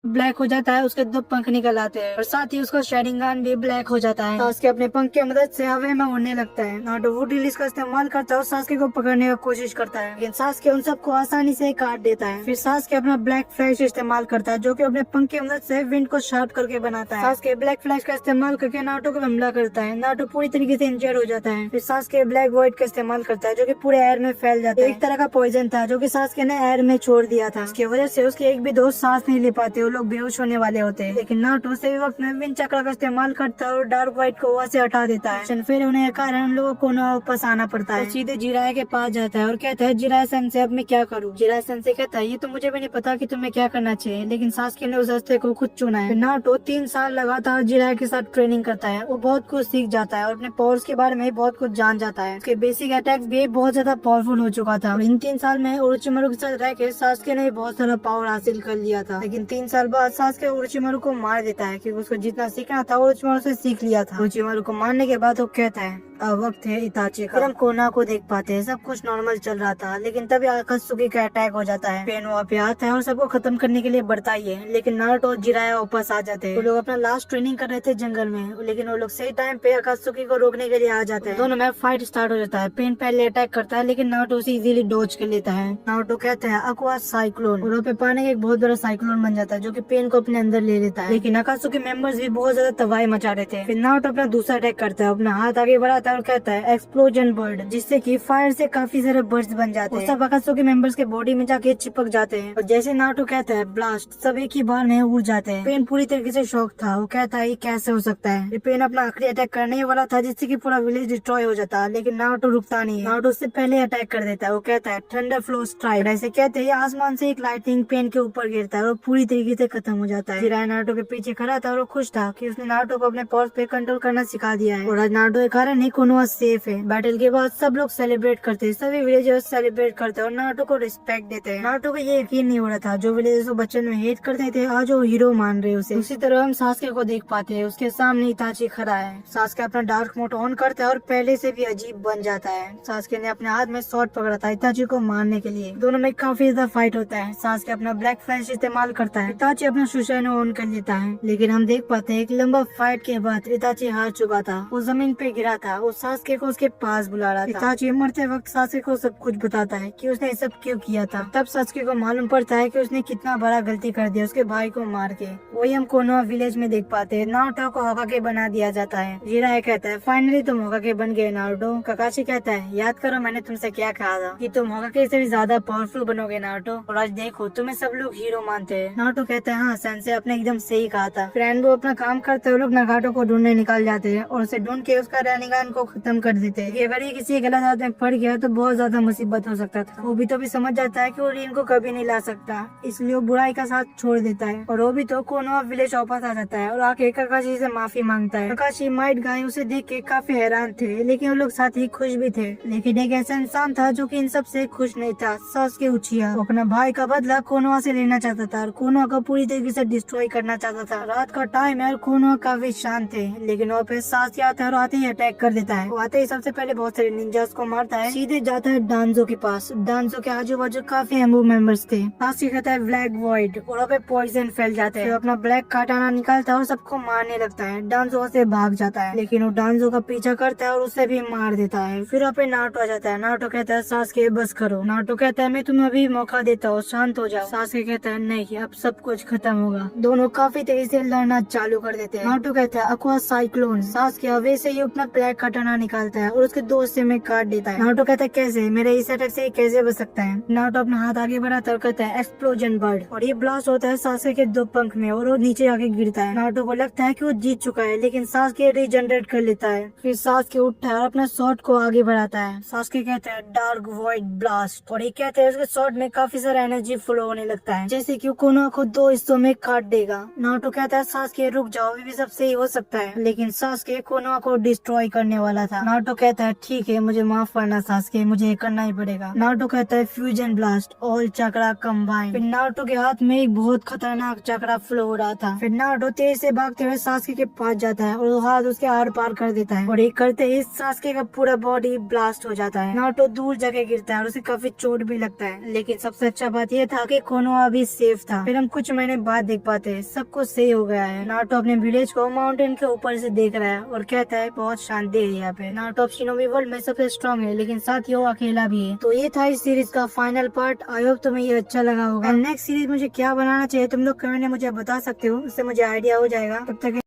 ब्लैक हो जाता है, उसके 2 पंख निकल आते हैं और साथ ही उसका शेरिंगन भी ब्लैक हो जाता है। सास्के अपने पंख की मदद से हवा में उड़ने लगता है। नारुतो वुड रिलीज का इस्तेमाल करता है और सास्के को पकड़ने की कोशिश करता है, लेकिन सास्के उन सबको आसानी से काट देता है। फिर सास्के अपना ब्लैक फ्लैश इस्तेमाल करता है, जो कि अपने पंख की मदद से विंड को शार्प करके बनाता है। सास्के ब्लैक फ्लैश का इस्तेमाल करके नारुतो को हमला करता है। नारुतो पूरी तरीके से इंजर्ड हो जाता है। फिर सास्के ब्लैक वॉइड का इस्तेमाल करता है, जो कि पूरे एयर में फैल जाता है। एक तरह का पॉइजन था जो कि सास्के ने एयर में छोड़ दिया था। इसकी वजह से उसके एक भी दोस्त सांस नहीं ले पाते, वो लोग बेहोश होने वाले होते हैं। लेकिन नारुतो सही वक्त में विंड चक्र का इस्तेमाल करता है और डार्क व्हाइट को वहाँ से हटा देता है। फिर उन्हें कारण हम लोगों को वापस आना पड़ता है। सीधे जिराया के पास जाता है और कहता है जिराया सेंसे अब मैं क्या करूँ। जिराया सेंसे कहता है ये तो मुझे भी नहीं पता कि तुम्हें क्या करना चाहिए, लेकिन सास्के ने उस रास्ते को खुद चुना है। नारुतो 3 साल लगातार जिराया के साथ ट्रेनिंग करता है। वो बहुत कुछ सीख जाता है और अपने पावर्स के बारे में बहुत कुछ जान जाता है। उसके बेसिक अटैक्स भी बहुत ज्यादा पावरफुल हो चुका था। इन 3 साल में ओरोचिमारू के साथ रह के सास्के ने बहुत सारा पावर हासिल कर लिया था। लेकिन 3 साल बाद सास्के ओरोचिमारू को मार देता है, क्योंकि उसको जितना सीखना था ओरोचिमारू से सीख लिया था। ओरोचिमारू को मारने के बाद वो कहता है अब वक्त है इताची का। हम कोना को देख पाते हैं, सब कुछ नॉर्मल चल रहा था, लेकिन तभी आकात्सुकी का अटैक हो जाता है। पेन वहाँ पे आता है और सबको खत्म करने के लिए बढ़ता ही है, लेकिन नारुतो और जिराया वापस आ जाते हैं। वो लोग अपना लास्ट ट्रेनिंग कर रहे थे जंगल में, लेकिन वो लोग सही टाइम पे आकात्सुकी को रोकने के लिए आ जाते हैं। दोनों में फाइट स्टार्ट हो जाता है। पेन पहले अटैक करता है, लेकिन नारुतो उसे इजीली डॉज कर लेता है। नारुतो कहता है अक्वा साइक्लोन, वहाँ पे पानी का एक बहुत बड़ा साइक्लोन बन जाता है, जो कि पेन को अपने अंदर ले लेता है। लेकिन आकात्सुकी मेंबर्स भी बहुत ज्यादा तबाही मचा रहे थे। फिर नारुतो अपना दूसरा अटैक करता है, अपना हाथ आगे बढ़ाता है और कहता है एक्सप्लोजन बर्ड, जिससे कि फायर से काफी सारे बर्ड्स बन जाते हैं। सब आकात्सुकी मेंबर्स के बॉडी में जाके चिपक जाते हैं और जैसे नारुतो कहता है ब्लास्ट, सब एक ही बार में उड़ जाते हैं। पेन पूरी तरीके से शॉक था। वो कहता है ये कैसे हो सकता है। ये पेन अपना आखिरी अटैक करने ही वाला था, जिससे कि पूरा विलेज डिस्ट्रॉय हो जाता है, लेकिन नारुतो रुकता नहीं है। नारुतो उससे पहले अटैक कर देता है। वो कहता है थंडर फ्लो स्ट्राइक। ऐसे कहते हैं आसमान से एक लाइटनिंग पेन के ऊपर गिरता है और पूरी तरीके से खत्म हो जाता है। जिराया नारुतो के पीछे खड़ा था और वो खुश था कि उसने नारुतो को अपने पावर्स पे कंट्रोल करना सिखा दिया है और आज नारुतो के कारण ही कोनोहा सेफ है। बैटल के बाद सब लोग सेलिब्रेट करते हैं, सभी विलेजर्स सेलिब्रेट करते हैं और नारुतो को रिस्पेक्ट देते हैं। नारुतो को ये यकीन नहीं हो रहा था, जो विलेजर्स को बचपन में हेट करते थे आज वो हीरो मान रहे उसे। उसी तरह हम सास्के को देख पाते हैं, उसके सामने इताची खड़ा है। सास्के अपना डार्क मोड ऑन करता है और पहले से भी अजीब बन जाता है। सास्के ने अपने हाथ में स्वॉर्ड पकड़ा था इताची को मारने के लिए। दोनों में काफी ज्यादा फाइट होता है। सास्के अपना ब्लैक फ्लैश इस्तेमाल करता है, इताची अपना सुशाइन ऑन कर लेता है, लेकिन हम देख पाते हैं एक लंबा फाइट के बाद इताची हार चुका था। वो जमीन पे गिरा था। वो सास्के को उसके पास बुला रहा था। इताची मरते वक्त सास्के को सब कुछ बताता है कि उसने सब क्यों किया था। तब सास्के को मालूम पड़ता है कि उसने कितना बड़ा गलती कर दिया उसके भाई को मार के। वही हम कोनोहा विलेज में देख पाते हैं। नारुतो को होकागे बना दिया जाता है। जिराया कहता है फाइनली तुम होकागे बन गए नारुतो। काकाशी कहता है याद करो मैंने तुमसे क्या कहा था कि तुम होकागे से भी ज्यादा पावरफुल बनोगे नारुतो, और आज देखो तुम्हें सब लोग हीरो मानते हैं। नारुतो कहता है हाँ सेंसे आपने एकदम सही कहा था। फ्रेंड वो अपना काम करते हुए लोग नागाटो को ढूंढने निकाल जाते हैं और उसे ढूंढ के उसका रैनिगान को खत्म कर देते हैं। अगर ये किसी गलत हाथ में पड़ गया तो बहुत ज्यादा मुसीबत हो सकता था। वो भी तो भी समझ जाता है कि वो रीन को कभी नहीं ला सकता, इसलिए वो बुराई का साथ छोड़ देता है और वो भी तो कोनोहा विलेज वापस आ जाता है और आके काकाशी से माफी मांगता है। काकाशी माइट गाय उसे देख के काफी हैरान थे, लेकिन वो लोग साथ ही खुश भी थे। लेकिन एक ऐसा इंसान था जो कि इन सब से खुश नहीं था, सास्के उचिया। वो अपना भाई का बदला कोनोहा से लेना चाहता था और कोनोहा को पूरी तरीके से डिस्ट्रॉय करना चाहता था। रात का टाइम है और कोनोहा काफी शांत थे, लेकिन वहाँ पे सास्के आता है और आते ही अटैक कर देता है। वो आते ही सबसे पहले बहुत सारे निंजास को मारता है, सीधे जाता है डांजो के पास। डांजो के आजू बाजू काफी एम्बू मेंबर्स थे। सास्के कहता है ब्लैक वॉइड और वहाँ पे पॉइजन फैल जाते हैं। अपना ब्लैक काटाना निकालता है और सबको मारने लगता है। डांजो वहाँ से भाग जाता है, लेकिन वो डांजो का पीछा करता है और उसे भी मार देता है। फिर वहाँ पे नारुतो आ जाता है। नारुतो कहता है सास्के बस करो। नारुतो कहता है मैं तुम्हें अभी मौका देता हूँ, शांत हो जाओ। सास्के कहता है नहीं अब सब कुछ खत्म होगा। दोनों काफी तेजी से लड़ना चालू कर देते हैं। नारुतो कहता है अक्वा साइक्लोन। सास्के वैसे ही अपना ब्लैक काटाना निकालता है और उसके दो हिस्से में काट देता है। नारुतो कहता है कैसे, मेरे इस अटैक से कैसे बच सकता है। नारुतो अपना हाथ आगे बढ़ाता है, कहता है एक्सप्लोजन बर्ड और ये ब्लास्ट होता है सास्के के 2 पंख में और वो नीचे आके गिरता है। नारुतो को लगता है कि वो जीत चुका है, लेकिन सास्के रीजनरेट कर लेता है। फिर सास्के उठता है और अपना स्वॉर्ड को आगे बढ़ाता है। सास्के कहता है डार्क वॉइड ब्लास्ट और ये कहते हैं उसके स्वॉर्ड में काफी सारा एनर्जी फ्लो होने लगता है, जैसे कि कोनोहा को 2 वो इस में काट देगा। नारुतो कहता है सास्के रुक जाओ, अभी भी सब सही हो सकता है, लेकिन सास्के कोनोहा को डिस्ट्रॉय करने वाला था। नारुतो कहता है ठीक है, मुझे माफ करना सास्के, मुझे ये करना ही पड़ेगा। नारुतो कहता है फ्यूजन ब्लास्ट, ऑल चक्रा कंबाइन। फिर नारुतो के हाथ में एक बहुत खतरनाक चक्रा फ्लो हो रहा था। फिर नारुतो तेज से भागते हुए सास्के के पास जाता है और वो हाथ उसके आर पार कर देता है, और ये करते ही सास्के का पूरा बॉडी ब्लास्ट हो जाता है। नारुतो दूर जगह गिरता है और उसे काफी चोट भी लगता है, लेकिन सबसे अच्छा बात यह था कि कोनोहा भी सेफ था। फिर हम कुछ महीने बाद देख पाते हैं सब कुछ सही हो गया है। नारुतो अपने विलेज को माउंटेन के ऊपर से देख रहा है और कहता है बहुत शांति है यहाँ पे। नारुतो अब शिनोबी वर्ल्ड में सबसे स्ट्रॉन्ग है, लेकिन साथ ही वो अकेला भी है। तो ये था इस सीरीज का फाइनल पार्ट। आई होप तुम्हें ये अच्छा लगा होगा। नेक्स्ट सीरीज मुझे क्या बनाना चाहिए तुम लोग कमेंट में मुझे बता सकते हो, उससे मुझे आइडिया हो जाएगा। तब तक